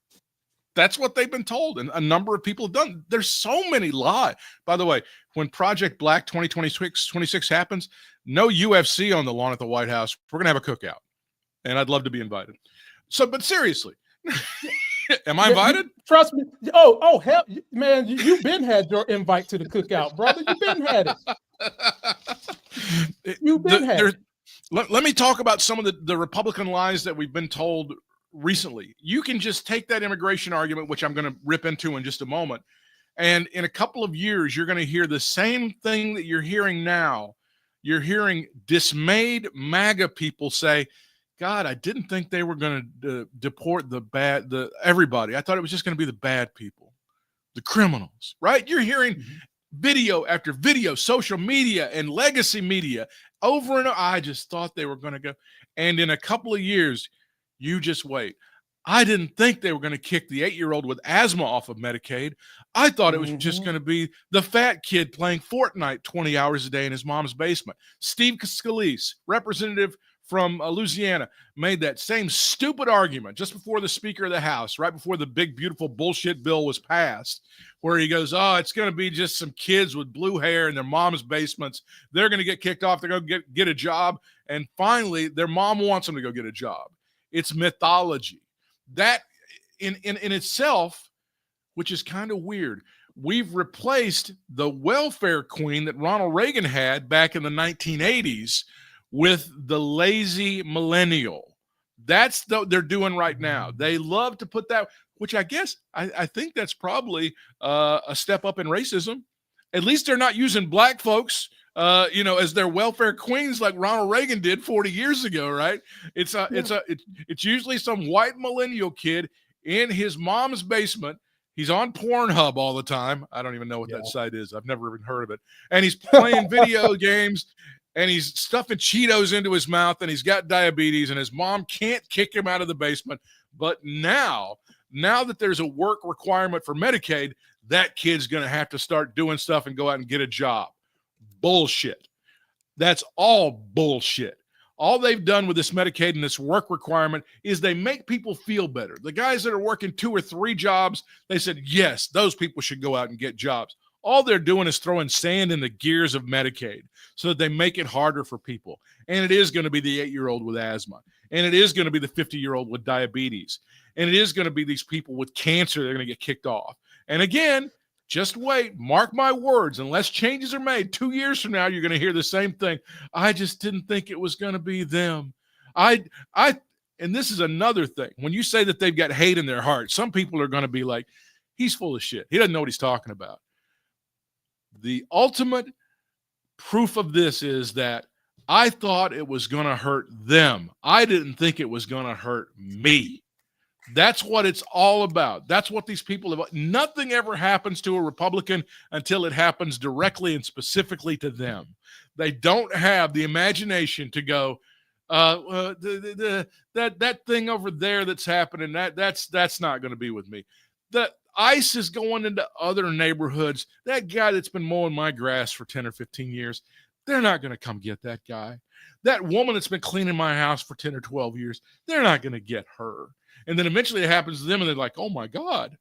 That's what they've been told, and a number of people have done. There's so many lies. By the way, when Project Black 2026 happens, no UFC on the lawn at the White House. We're gonna have a cookout, and I'd love to be invited. So, but seriously. Am I invited? Trust me. Oh, hell, man, you've been had your invite to the cookout, brother. You've been had it. You've been had it. Let me talk about some of the Republican lies that we've been told recently. You can just take that immigration argument, which I'm going to rip into in just a moment, and in a couple of years, you're going to hear the same thing that you're hearing now. You're hearing dismayed MAGA people say, God, I didn't think they were going to deport everybody. I thought it was just going to be the bad people, the criminals, right? You're hearing video after video, social media and legacy media over and over. I just thought they were going to go. And in a couple of years, you just wait. I didn't think they were going to kick the 8-year-old with asthma off of Medicaid. I thought it was just going to be the fat kid playing Fortnite 20 hours a day in his mom's basement. Steve Scalise, representative from Louisiana, made that same stupid argument just before the Speaker of the House, right before the big, beautiful bullshit bill was passed, where he goes, oh, it's going to be just some kids with blue hair in their mom's basements. They're going to get kicked off. They're going to get a job. And finally, their mom wants them to go get a job. It's mythology. That in itself, which is kind of weird, we've replaced the welfare queen that Ronald Reagan had back in the 1980s with the lazy millennial. That's what they're doing right now. They love to put that, which I guess I think that's probably a step up in racism. At least they're not using black folks, as their welfare queens like Ronald Reagan did 40 years ago, right? It's usually some white millennial kid in his mom's basement. He's on Pornhub all the time. I don't even know what that site is. I've never even heard of it. And he's playing video games. And he's stuffing Cheetos into his mouth, and he's got diabetes, and his mom can't kick him out of the basement. But now that there's a work requirement for Medicaid, that kid's going to have to start doing stuff and go out and get a job. Bullshit. That's all bullshit. All they've done with this Medicaid and this work requirement is they make people feel better. The guys that are working 2 or 3 jobs, they said, yes, those people should go out and get jobs. All they're doing is throwing sand in the gears of Medicaid so that they make it harder for people. And it is going to be the 8-year-old with asthma. And it is going to be the 50-year-old with diabetes. And it is going to be these people with cancer that are going to get kicked off. And again, just wait, mark my words, unless changes are made 2 years from now, you're going to hear the same thing. I just didn't think it was going to be them. And this is another thing. When you say that they've got hate in their heart, some people are going to be like, he's full of shit. He doesn't know what he's talking about. The ultimate proof of this is that I thought it was going to hurt them. I didn't think it was going to hurt me. That's what it's all about. That's what these people have. Nothing ever happens to a Republican until it happens directly and specifically to them. They don't have the imagination to go, that thing over there that's happening, that's not going to be with me. That ICE is going into other neighborhoods. That guy that's been mowing my grass for 10 or 15 years, they're not going to come get that guy. That woman that's been cleaning my house for 10 or 12 years, they're not going to get her. And then eventually it happens to them, and they're like, oh, my God,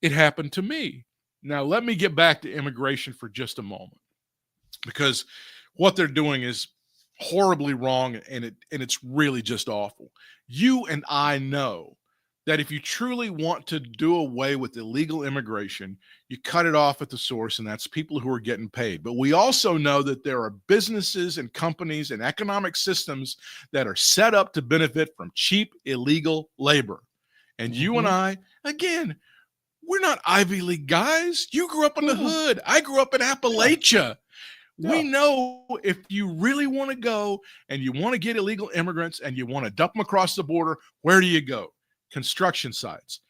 it happened to me. Now, let me get back to immigration for just a moment, because what they're doing is horribly wrong, and it's really just awful. You and I know that if you truly want to do away with illegal immigration, you cut it off at the source, and that's people who are getting paid. But we also know that there are businesses and companies and economic systems that are set up to benefit from cheap illegal labor. And you and I, again, We're not Ivy League guys. You grew up in the hood. I grew up in Appalachia. Yeah. We know if you really want to go and you want to get illegal immigrants and you want to dump them across the border, where do you go? Construction sites,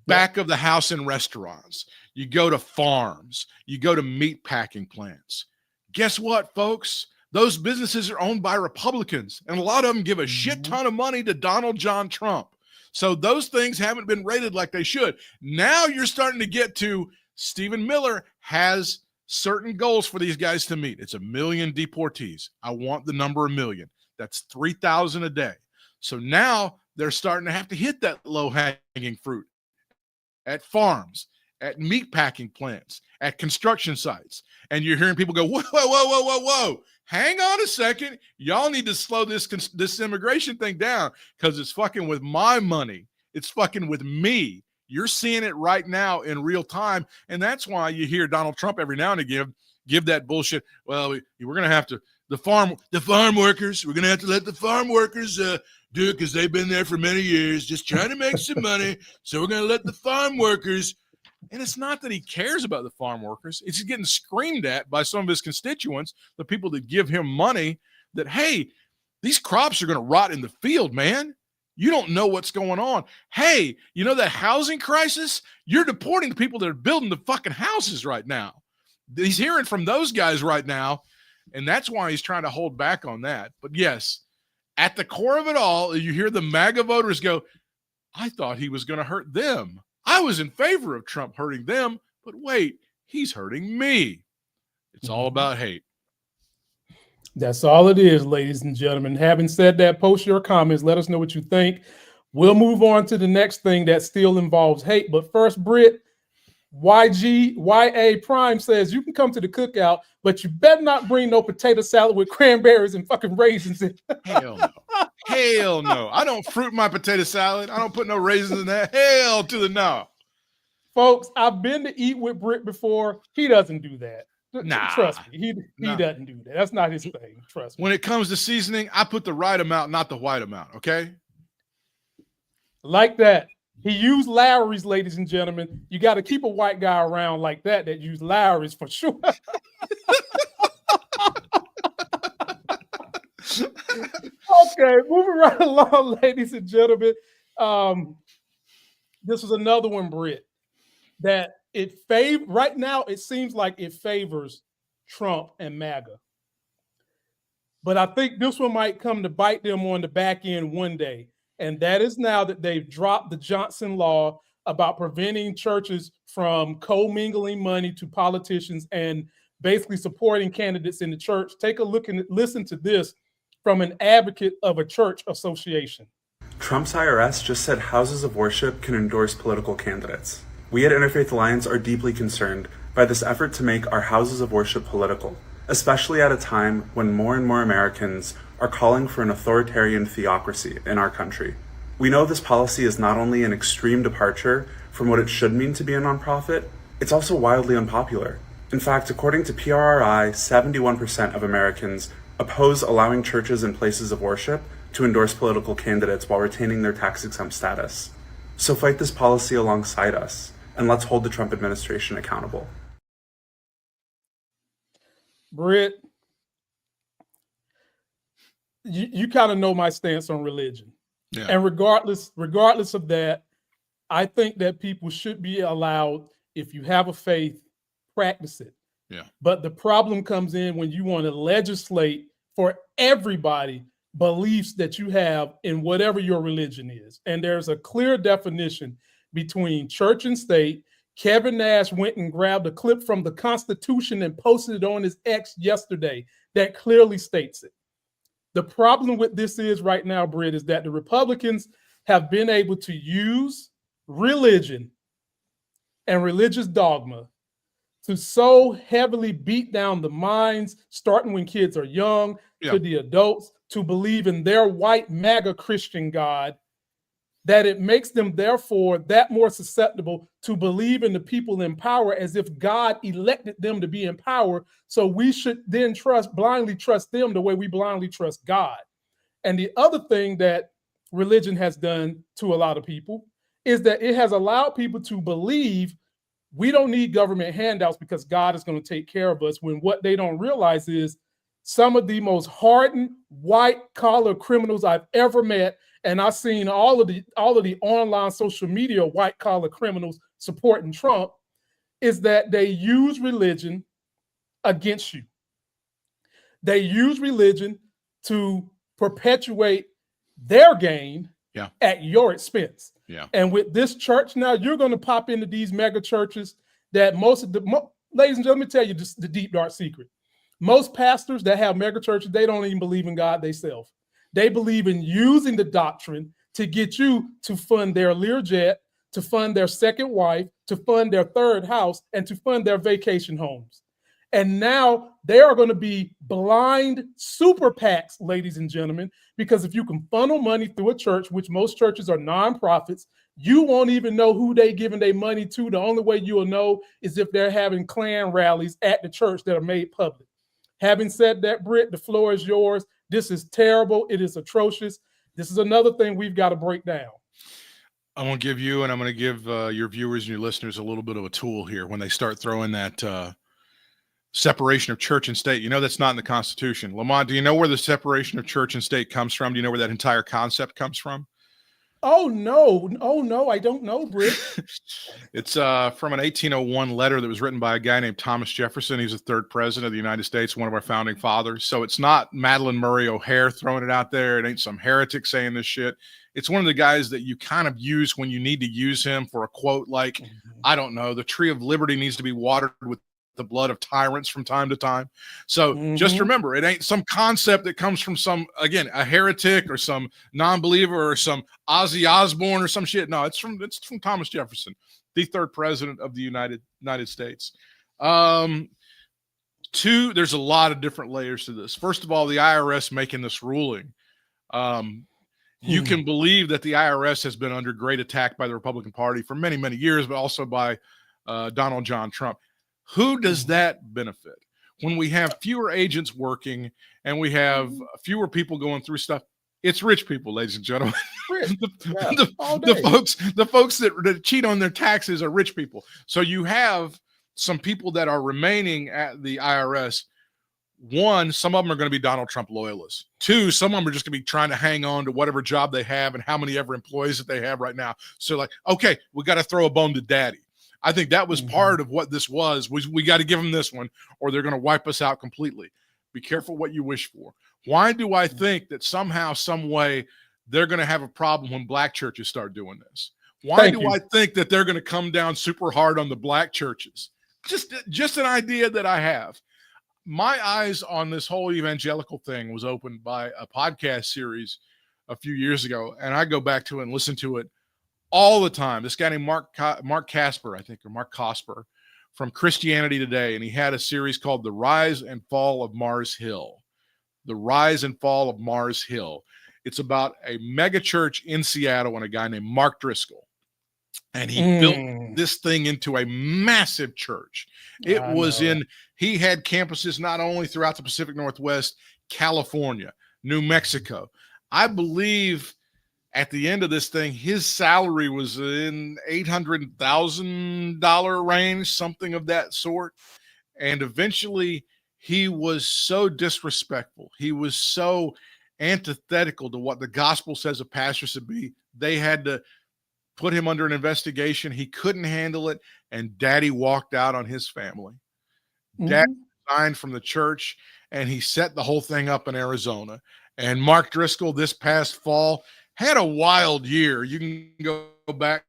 back of the house in restaurants. You go to farms. You go to meat packing plants. Guess what, folks? Those businesses are owned by Republicans, and a lot of them give a shit ton of money to Donald John Trump. So those things haven't been rated like they should. Now you're starting to get to Stephen Miller has certain goals for these guys to meet. It's 1 million deportees. I want the number 1 million. That's 3,000 a day. So now they're starting to have to hit that low-hanging fruit at farms, at meat packing plants, at construction sites. And you're hearing people go, whoa, whoa, whoa, whoa, whoa. Hang on a second. Y'all need to slow this immigration thing down because it's fucking with my money. It's fucking with me. You're seeing it right now in real time. And that's why you hear Donald Trump every now and again give that bullshit. Well, we're going to have to, the farm workers, we're going to have to let the farm workers do it because they've been there for many years, just trying to make some money. So we're going to let the farm workers. And it's not that he cares about the farm workers. It's getting screamed at by some of his constituents, the people that give him money, that, hey, these crops are going to rot in the field, man. You don't know what's going on. Hey, you know that housing crisis? You're deporting the people that are building the fucking houses right now. He's hearing from those guys right now, and that's why he's trying to hold back on that. But yes, at the core of it all, you hear the MAGA voters go, I thought he was going to hurt them. I was in favor of Trump hurting them, but wait, he's hurting me. It's all about hate. That's all it is, ladies and gentlemen. Having said that, post your comments. Let us know what you think. We'll move on to the next thing that still involves hate. But first, Britt, YA Prime says you can come to the cookout, but you better not bring no potato salad with cranberries and fucking raisins in. Hell no. Hell no. I don't fruit my potato salad. I don't put no raisins in that. Hell to the no. Folks, I've been to eat with Britt before. He doesn't do that. Nah. Trust me. He doesn't do that. That's not his thing. Trust me. When it comes to seasoning, I put the right amount, not the white amount, okay? Like that. He used Lowry's, ladies and gentlemen. You got to keep a white guy around like that use Lowry's for sure. Okay, moving right along, ladies and gentlemen. This is another one, Britt, that right now it seems like it favors Trump and MAGA. But I think this one might come to bite them on the back end one day. And that is now that they've dropped the Johnson law about preventing churches from co-mingling money to politicians and basically supporting candidates in the church. Take a look and listen to this from an advocate of a church association. Trump's IRS just said houses of worship can endorse political candidates. We at Interfaith Alliance are deeply concerned by this effort to make our houses of worship political, especially at a time when more and more Americans are calling for an authoritarian theocracy in our country. We know this policy is not only an extreme departure from what it should mean to be a nonprofit, it's also wildly unpopular. In fact, according to PRRI, 71% of Americans oppose allowing churches and places of worship to endorse political candidates while retaining their tax-exempt status. So fight this policy alongside us, and let's hold the Trump administration accountable. Britt, you kind of know my stance on religion. Yeah. And regardless of that, I think that people should be allowed, if you have a faith, practice it. Yeah. But the problem comes in when you want to legislate for everybody beliefs that you have in whatever your religion is. And there's a clear definition between church and state. Kevin Nash went and grabbed a clip from the Constitution and posted it on his X yesterday that clearly states it. The problem with this is right now, Britt, is that the Republicans have been able to use religion and religious dogma to so heavily beat down the minds, starting when kids are young, to the adults, to believe in their white MAGA Christian God, that it makes them therefore that more susceptible to believe in the people in power as if God elected them to be in power. So we should then blindly trust them the way we blindly trust God. And the other thing that religion has done to a lot of people is that it has allowed people to believe we don't need government handouts because God is going to take care of us, when what they don't realize is some of the most hardened white-collar criminals I've ever met, and I've seen all of the online social media white-collar criminals supporting Trump, is that they use religion against you. They use religion to perpetuate their gain at your expense. Yeah. And with this church now, you're going to pop into these mega churches that most of the, ladies and gentlemen, let me tell you the deep, dark secret. Most pastors that have mega churches, they don't even believe in God themselves. They believe in using the doctrine to get you to fund their Learjet, to fund their second wife, to fund their third house, and to fund their vacation homes. And now they are going to be blind super PACs, ladies and gentlemen, because if you can funnel money through a church, which most churches are nonprofits, you won't even know who they giving their money to. The only way you will know is if they're having Klan rallies at the church that are made public. Having said that, Britt, the floor is yours. This is terrible. It is atrocious. This is another thing we've got to break down. I'm going to give you, and I'm going to give your viewers and your listeners a little bit of a tool here when they start throwing that separation of church and state. You know, that's not in the Constitution. Lamont, do you know where the separation of church and state comes from? Do you know where that entire concept comes from? Oh, no, I don't know, Britt. It's from an 1801 letter that was written by a guy named Thomas Jefferson. He's the third president of the United States, one of our founding fathers. So it's not Madalyn Murray O'Hair throwing it out there. It ain't some heretic saying this shit. It's one of the guys that you kind of use when you need to use him for a quote like, I don't know, the tree of liberty needs to be watered with the blood of tyrants from time to time. So just remember, it ain't some concept that comes from some, again, a heretic or some non-believer or some Ozzy Osbourne or some shit. No, it's from Thomas Jefferson, the third president of the United States. There's a lot of different layers to this. First of all, the IRS making this ruling. You can believe that the IRS has been under great attack by the Republican Party for many, many years, but also by Donald John Trump. Who does that benefit? When we have fewer agents working and we have fewer people going through stuff, it's rich people, ladies and gentlemen. The folks that cheat on their taxes are rich people. So you have some people that are remaining at the IRS. One, some of them are going to be Donald Trump loyalists. Two, some of them are just going to be trying to hang on to whatever job they have and how many ever employees that they have right now. So like, okay, we got to throw a bone to daddy. I think that was part of what this was. We got to give them this one or they're going to wipe us out completely. Be careful what you wish for. Why do I think that somehow, some way, they're going to have a problem when black churches start doing this? Why do I think that they're going to come down super hard on the black churches? Just an idea that I have. My eyes on this whole evangelical thing was opened by a podcast series a few years ago, and I go back to it and listen to it all the time. This guy named Mark Casper, I think, or Mark Cosper from Christianity Today, and he had a series called The Rise and Fall of Mars Hill. The Rise and Fall of Mars Hill. It's about a mega church in Seattle and a guy named Mark Driscoll. And he built this thing into a massive church. He had campuses not only throughout the Pacific Northwest, California, New Mexico. I believe at the end of this thing, his salary was in $800,000 range, something of that sort. And eventually he was so disrespectful. He was so antithetical to what the gospel says a pastor should be. They had to put him under an investigation. He couldn't handle it. And daddy walked out on his family. Daddy resigned from the church and he set the whole thing up in Arizona. And Mark Driscoll this past fall had a wild year. You can go back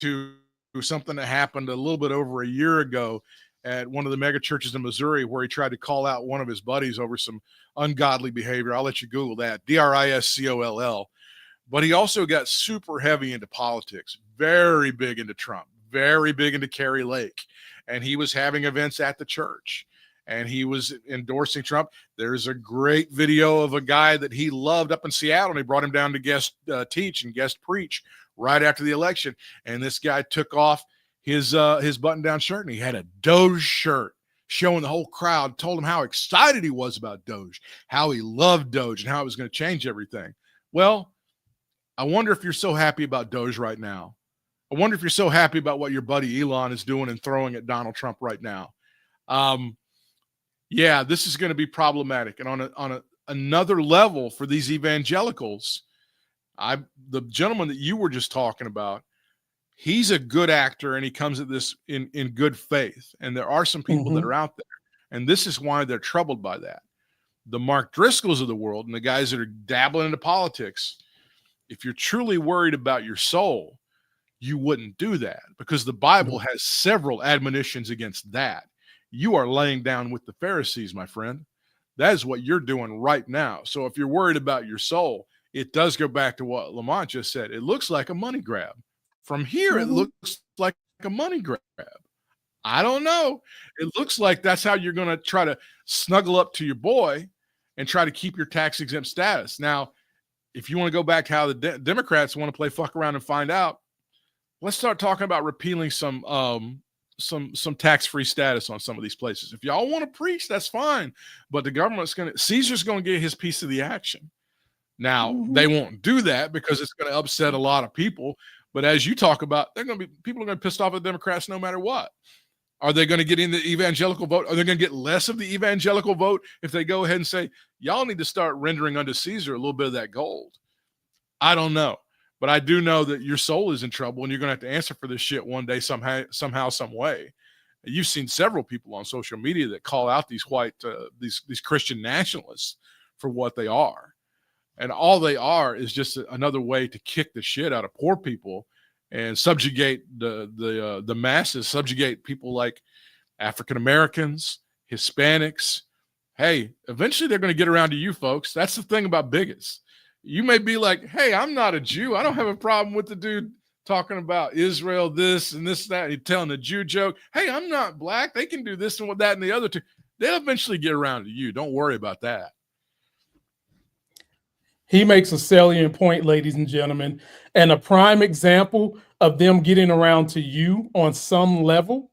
to something that happened a little bit over a year ago at one of the mega churches in Missouri where he tried to call out one of his buddies over some ungodly behavior. I'll let you Google that, Driscoll. But he also got super heavy into politics, very big into Trump, very big into Kerry Lake. And he was having events at the church and he was endorsing Trump. There's a great video of a guy that he loved up in Seattle, and he brought him down to guest teach and guest preach right after the election. And this guy took off his button-down shirt, and he had a Doge shirt showing the whole crowd, told him how excited he was about Doge, how he loved Doge, and how it was going to change everything. Well, I wonder if you're so happy about Doge right now. I wonder if you're so happy about what your buddy Elon is doing and throwing at Donald Trump right now. Yeah, this is going to be problematic. And on another level for these evangelicals, the gentleman that you were just talking about, he's a good actor and he comes at this in good faith. And there are some people that are out there. And this is why they're troubled by that. The Mark Driscolls of the world and the guys that are dabbling into politics, if you're truly worried about your soul, you wouldn't do that, because the Bible has several admonitions against that. You are laying down with the Pharisees, my friend. That is what you're doing right now. So if you're worried about your soul, it does go back to what Lamont just said. It looks like a money grab. From here, it looks like a money grab. I don't know. It looks like that's how you're going to try to snuggle up to your boy and try to keep your tax exempt status. Now, if you want to go back to how the Democrats want to play fuck around and find out, let's start talking about repealing some tax-free status on some of these places. If y'all want to preach, that's fine. But the government's Caesar's going to get his piece of the action. Now, they won't do that because it's going to upset a lot of people. But as you talk about, people are going to be pissed off at the Democrats no matter what. Are they going to get in the evangelical vote? Are they going to get less of the evangelical vote if they go ahead and say, y'all need to start rendering unto Caesar a little bit of that gold? I don't know. But I do know that your soul is in trouble and you're going to have to answer for this shit one day, somehow, some way. You've seen several people on social media that call out these these Christian nationalists for what they are. And all they are is just another way to kick the shit out of poor people and subjugate the masses, subjugate people like African Americans, Hispanics. Hey, eventually they're going to get around to you folks. That's the thing about bigots. You may be like, hey, I'm not a Jew. I don't have a problem with the dude talking about Israel, this and this, that. He's telling a Jew joke. Hey, I'm not black. They can do this and that and the other two. They'll eventually get around to you. Don't worry about that. He makes a salient point, ladies and gentlemen, and a prime example of them getting around to you on some level.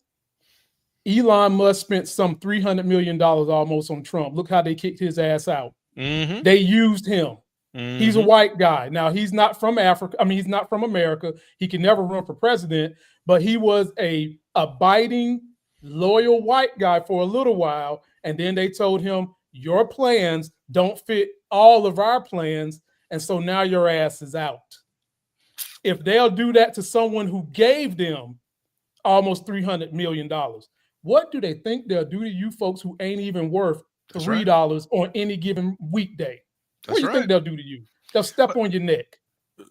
Elon Musk spent some $300 million almost on Trump. Look how they kicked his ass out. They used him. He's a white guy. Now, he's not from Africa. I mean, he's not from America. He can never run for president, but he was a abiding, loyal white guy for a little while. And then they told him, your plans don't fit all of our plans, and so now your ass is out. If they'll do that to someone who gave them almost $300 million, what do they think they'll do to you folks who ain't even worth $3 on any given weekday? What do you think they'll do to you? They'll step on your neck.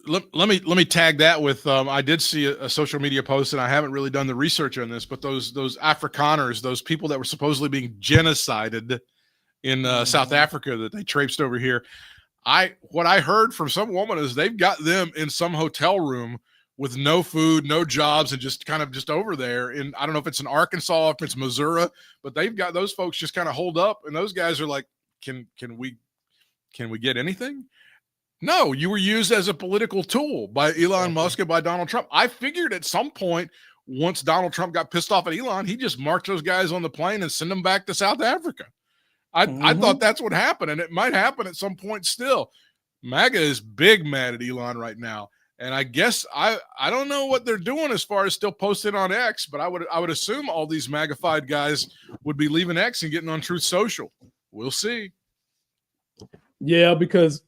Let me tag that with I did see a social media post, and I haven't really done the research on this, but those Afrikaners, those people that were supposedly being genocided in South Africa that they traipsed over here. What I heard from some woman is they've got them in some hotel room with no food, no jobs, and just kind of just over there. And I don't know if it's in Arkansas, if it's Missouri, but they've got those folks just kind of holed up. And those guys are like, can we get anything? No, you were used as a political tool by Elon Musk and by Donald Trump. I figured at some point, once Donald Trump got pissed off at Elon, he just marked those guys on the plane and send them back to South Africa. I thought that's what happened, and it might happen at some point still. MAGA is big mad at Elon right now, and I guess I don't know what they're doing as far as still posting on X, but I would assume all these MAGA-fied guys would be leaving X and getting on Truth Social. We'll see. Yeah, because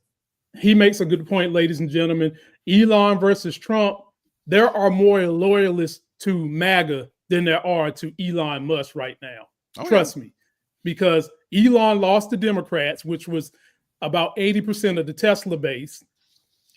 he makes a good point, ladies and gentlemen. Elon versus Trump, there are more loyalists to MAGA than there are to Elon Musk right now. Trust me, because Elon lost the Democrats, which was about 80% of the Tesla base.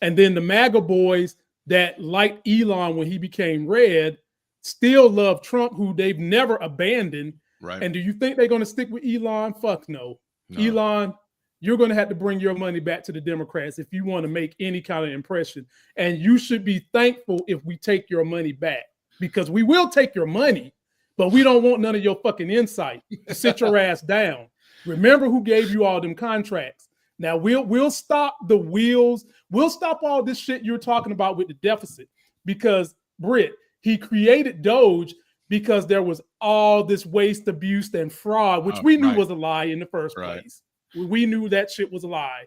And then the MAGA boys that liked Elon when he became red still love Trump, who they've never abandoned. Right. And do you think they're going to stick with Elon? Fuck no. Elon, you're going to have to bring your money back to the Democrats if you want to make any kind of impression. And you should be thankful if we take your money back, because we will take your money, but we don't want none of your fucking insight. Sit your ass down. Remember who gave you all them contracts. Now we'll stop the wheels. We'll stop all this shit you're talking about with the deficit, because Britt, he created Doge because there was all this waste, abuse, and fraud, which we knew was a lie in the first place. We knew that shit was a lie.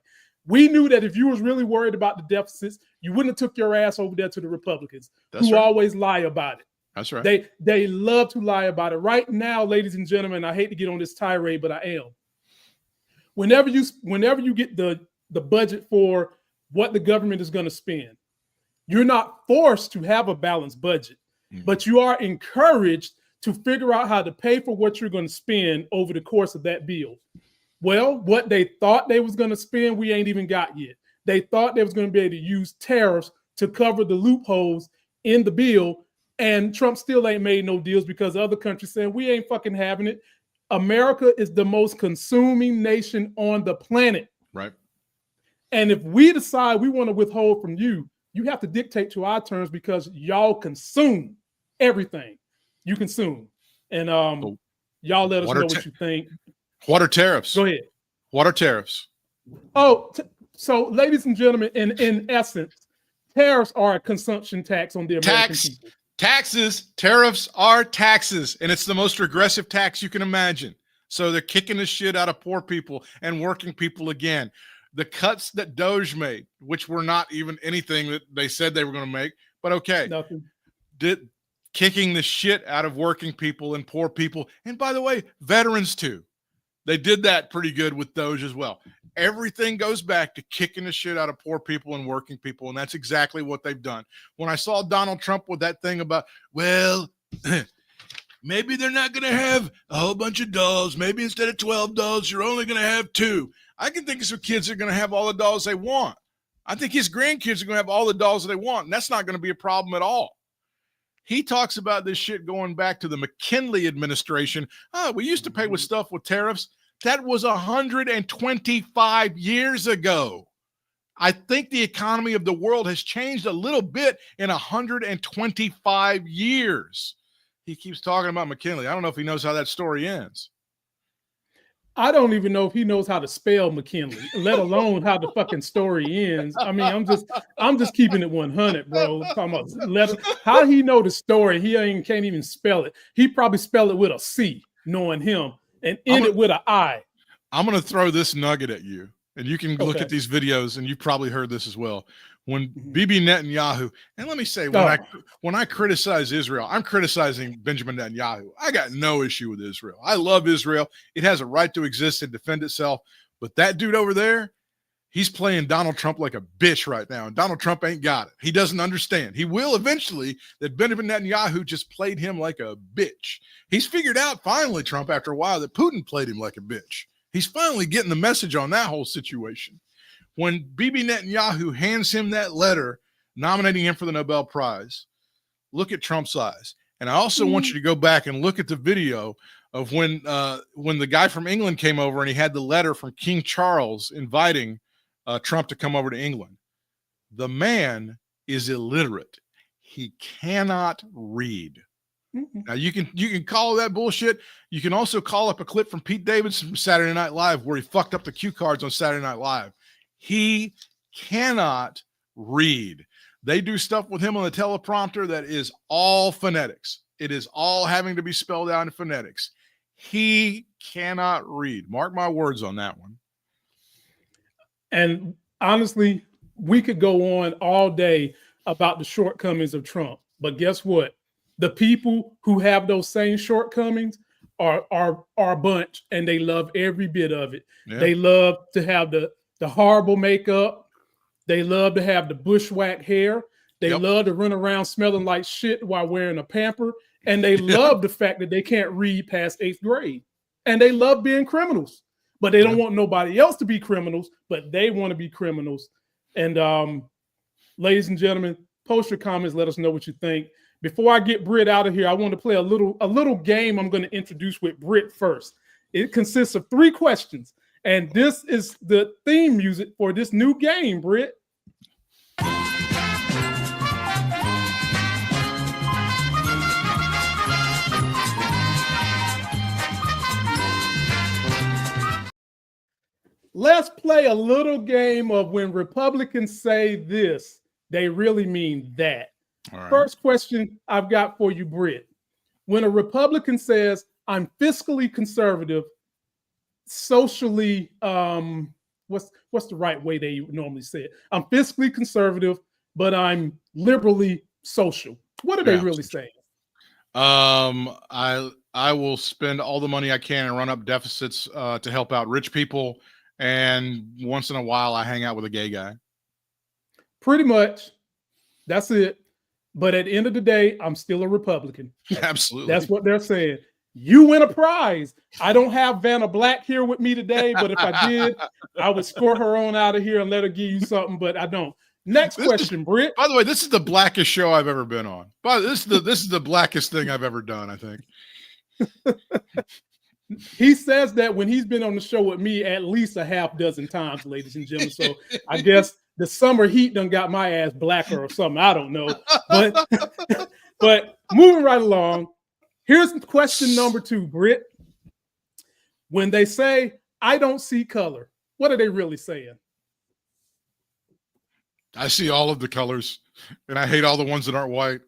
We knew that if you was really worried about the deficits, you wouldn't have took your ass over there to the Republicans, who always lie about it. That's right. They love to lie about it. Right now, ladies and gentlemen, I hate to get on this tirade, but I am. Whenever you get the budget for what the government is going to spend, you're not forced to have a balanced budget, but you are encouraged to figure out how to pay for what you're going to spend over the course of that bill. Well, what they thought they was going to spend, we ain't even got yet. They thought they was going to be able to use tariffs to cover the loopholes in the bill, and Trump still ain't made no deals because other countries saying we ain't fucking having it. America is the most consuming nation on the planet. Right. And if we decide we want to withhold from you, you have to dictate to our terms because y'all consume everything you consume. And y'all let us know what you think. What are tariffs? Go ahead. What are tariffs? Oh, so ladies and gentlemen, in essence, tariffs are a consumption tax on the American people. Taxes, tariffs are taxes, and it's the most regressive tax you can imagine. So they're kicking the shit out of poor people and working people again. The cuts that Doge made, which were not even anything that they said they were going to make, but okay. Nothing. Kicking the shit out of working people and poor people. And by the way, veterans too. They did that pretty good with Doge as well. Everything goes back to kicking the shit out of poor people and working people, and that's exactly what they've done. When I saw Donald Trump with that thing about, well, maybe they're not going to have a whole bunch of dolls. Maybe instead of 12 dolls, you're only going to have 2. I can think of some kids that are going to have all the dolls they want. I think his grandkids are going to have all the dolls they want, and that's not going to be a problem at all. He talks about this shit going back to the McKinley administration. We used to pay with stuff with tariffs. That was 125 years ago. I think the economy of the world has changed a little bit in 125 years. He keeps talking about McKinley. I don't know if he knows how that story ends. I don't even know if he knows how to spell McKinley, let alone how the fucking story ends. I mean, I'm just keeping it 100, bro. Talking about how he know the story. He can't even spell it. He probably spell it with a C, knowing him, and end it with an I. I'm going to throw this nugget at you, and you can look at these videos, and you've probably heard this as well. When Bibi Netanyahu, and let me say, when I criticize Israel, I'm criticizing Benjamin Netanyahu. I got no issue with Israel. I love Israel. It has a right to exist and defend itself. But that dude over there, he's playing Donald Trump like a bitch right now, and Donald Trump ain't got it. He doesn't understand. He will eventually, that Benjamin Netanyahu just played him like a bitch. He's figured out finally, Trump, after a while, that Putin played him like a bitch. He's finally getting the message on that whole situation. When Bibi Netanyahu hands him that letter nominating him for the Nobel Prize, look at Trump's eyes. And I also want you to go back and look at the video of when the guy from England came over and he had the letter from King Charles inviting Trump to come over to England. The man is illiterate. He cannot read. Now you can call that bullshit. You can also call up a clip from Pete Davidson from Saturday Night Live where he fucked up the cue cards on Saturday Night Live. He cannot read. They do stuff with him on the teleprompter that is all phonetics. It is all having to be spelled out in phonetics. He cannot read. Mark my words on that one. And honestly, we could go on all day about the shortcomings of Trump. But guess what? The people who have those same shortcomings are a bunch, and they love every bit of it. Yeah. They love to have the horrible makeup. They love to have the bushwhack hair. They love to run around smelling like shit while wearing a pamper. And they love the fact that they can't read past 8th grade. And they love being criminals. But they don't want nobody else to be criminals, but they want to be criminals. And ladies and gentlemen, post your comments. Let us know what you think. Before I get Britt out of here, I want to play a little game I'm going to introduce with Britt first. It consists of 3 questions. And this is the theme music for this new game, Britt. Let's play a little game of when Republicans say this, they really mean that. All right. First question I've got for you, Britt. When a Republican says, I'm fiscally conservative, socially what's the right way they normally say it? I'm fiscally conservative, but I'm liberally social. What are they really saying? I will spend all the money I can and run up deficits to help out rich people, and once in a while I hang out with a gay guy. Pretty much, that's it. But at the end of the day, I'm still a Republican. Absolutely, that's what they're saying. You win a prize. I don't have Vanna Black here with me today, but if I did, I would score her on out of here and let her give you something. But I don't. Next question, Britt. By the way, this is the blackest show I've ever been on. But this is the blackest thing I've ever done, I think. He says that when he's been on the show with me at least a half dozen times, ladies and gentlemen. So I guess the summer heat done got my ass blacker or something. I don't know. But moving right along, here's question number 2, Britt. When they say, I don't see color, what are they really saying? I see all of the colors, and I hate all the ones that aren't white.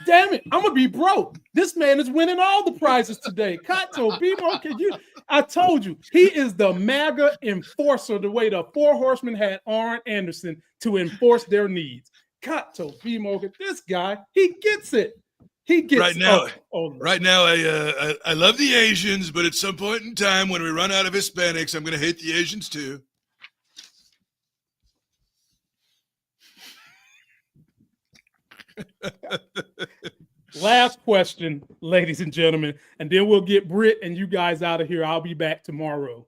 Damn it, I'm gonna be broke. This man is winning all the prizes today. Kato, Bimo, I told you, he is the MAGA enforcer, the way the 4 horsemen had Arn Anderson to enforce their needs. Kato, Bimo, this guy, he gets it. He gets right now. Right now, I love the Asians, but at some point in time, when we run out of Hispanics, I'm going to hate the Asians too. Last question, ladies and gentlemen, and then we'll get Britt and you guys out of here. I'll be back tomorrow.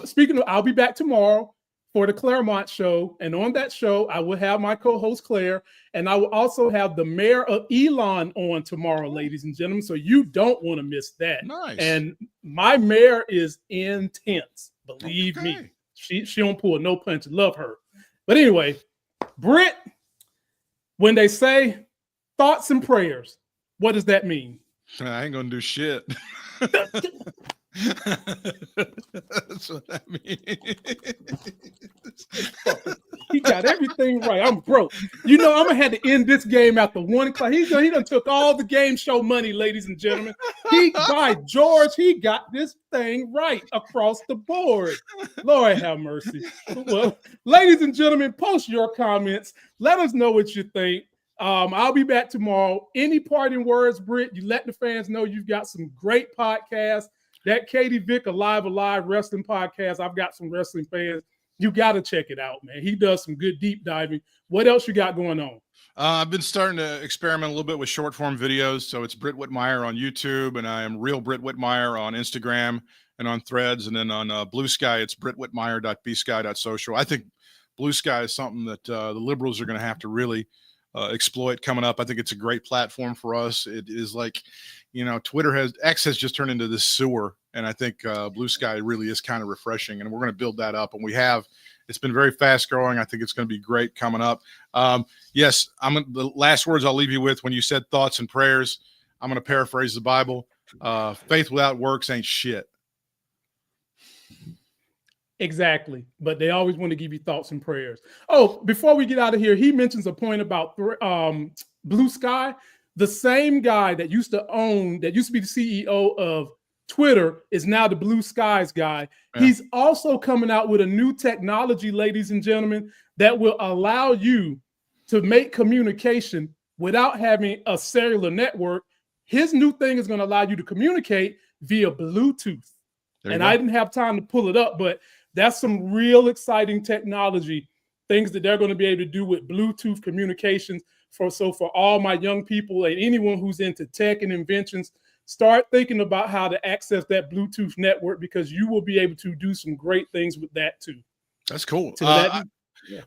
Speaking of, I'll be back tomorrow for the Claremont show, and on that show, I will have my co-host Claire, and I will also have the mayor of Elon on tomorrow, ladies and gentlemen. So you don't want to miss that. Nice. And my mayor is intense. Believe me, she don't pull no punches. Love her. But anyway, Britt, when they say thoughts and prayers, what does that mean? I ain't gonna do shit. That's what that means. He got everything right. I'm broke. You know, I'm gonna have to end this game after 1 o'clock. He done took all the game show money, ladies and gentlemen. By George, he got this thing right across the board. Lord have mercy. Well, ladies and gentlemen, post your comments. Let us know what you think. I'll be back tomorrow. Any parting words, Britt? You let the fans know you've got some great podcasts. That Katie Vick Alive wrestling podcast. I've got some wrestling fans. You got to check it out, man. He does some good deep diving. What else you got going on? I've been starting to experiment a little bit with short form videos. So it's Britt Whitmire on YouTube, and I am real Britt Whitmire on Instagram and on Threads. And then on Blue Sky, it's brittwhitmire.bsky.social. I think Blue Sky is something that the liberals are going to have to really exploit coming up. I think it's a great platform for us. It is like, you know, X has just turned into this sewer, and I think Blue Sky really is kind of refreshing, and we're going to build that up. And it's been very fast growing. I think it's going to be great coming up. Yes, the last words I'll leave you with, when you said thoughts and prayers, I'm going to paraphrase the Bible. Faith without works ain't shit. Exactly. But they always want to give you thoughts and prayers. Oh, before we get out of here, he mentions a point about Blue Sky. The same guy that used to be the CEO of Twitter is now the Blue Skies guy. Yeah. He's also coming out with a new technology, ladies and gentlemen, that will allow you to make communication without having a cellular network. His new thing is going to allow you to communicate via Bluetooth. And I didn't have time to pull it up, but that's some real exciting technology, things that they're going to be able to do with Bluetooth communications. For all my young people and anyone who's into tech and inventions, start thinking about how to access that Bluetooth network, because you will be able to do some great things with that too. That's cool.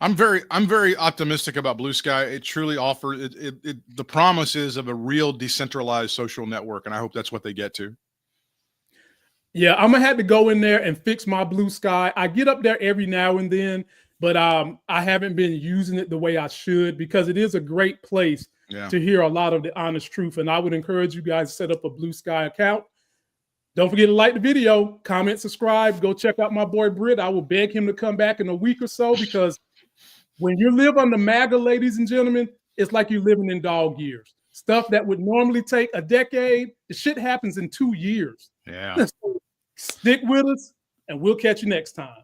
I'm very optimistic about Blue Sky. It truly offers the promises of a real decentralized social network, and I hope that's what they get to. Yeah, I'm gonna have to go in there and fix my Blue Sky. I get up there every now and then, but I haven't been using it the way I should, because it is a great place to hear a lot of the honest truth. And I would encourage you guys to set up a Blue Sky account. Don't forget to like the video, comment, subscribe, go check out my boy Britt. I will beg him to come back in a week or so, because when you live under MAGA, ladies and gentlemen, it's like you're living in dog years. Stuff that would normally take a decade, the shit happens in 2 years. Yeah. So stick with us. and we'll catch you next time.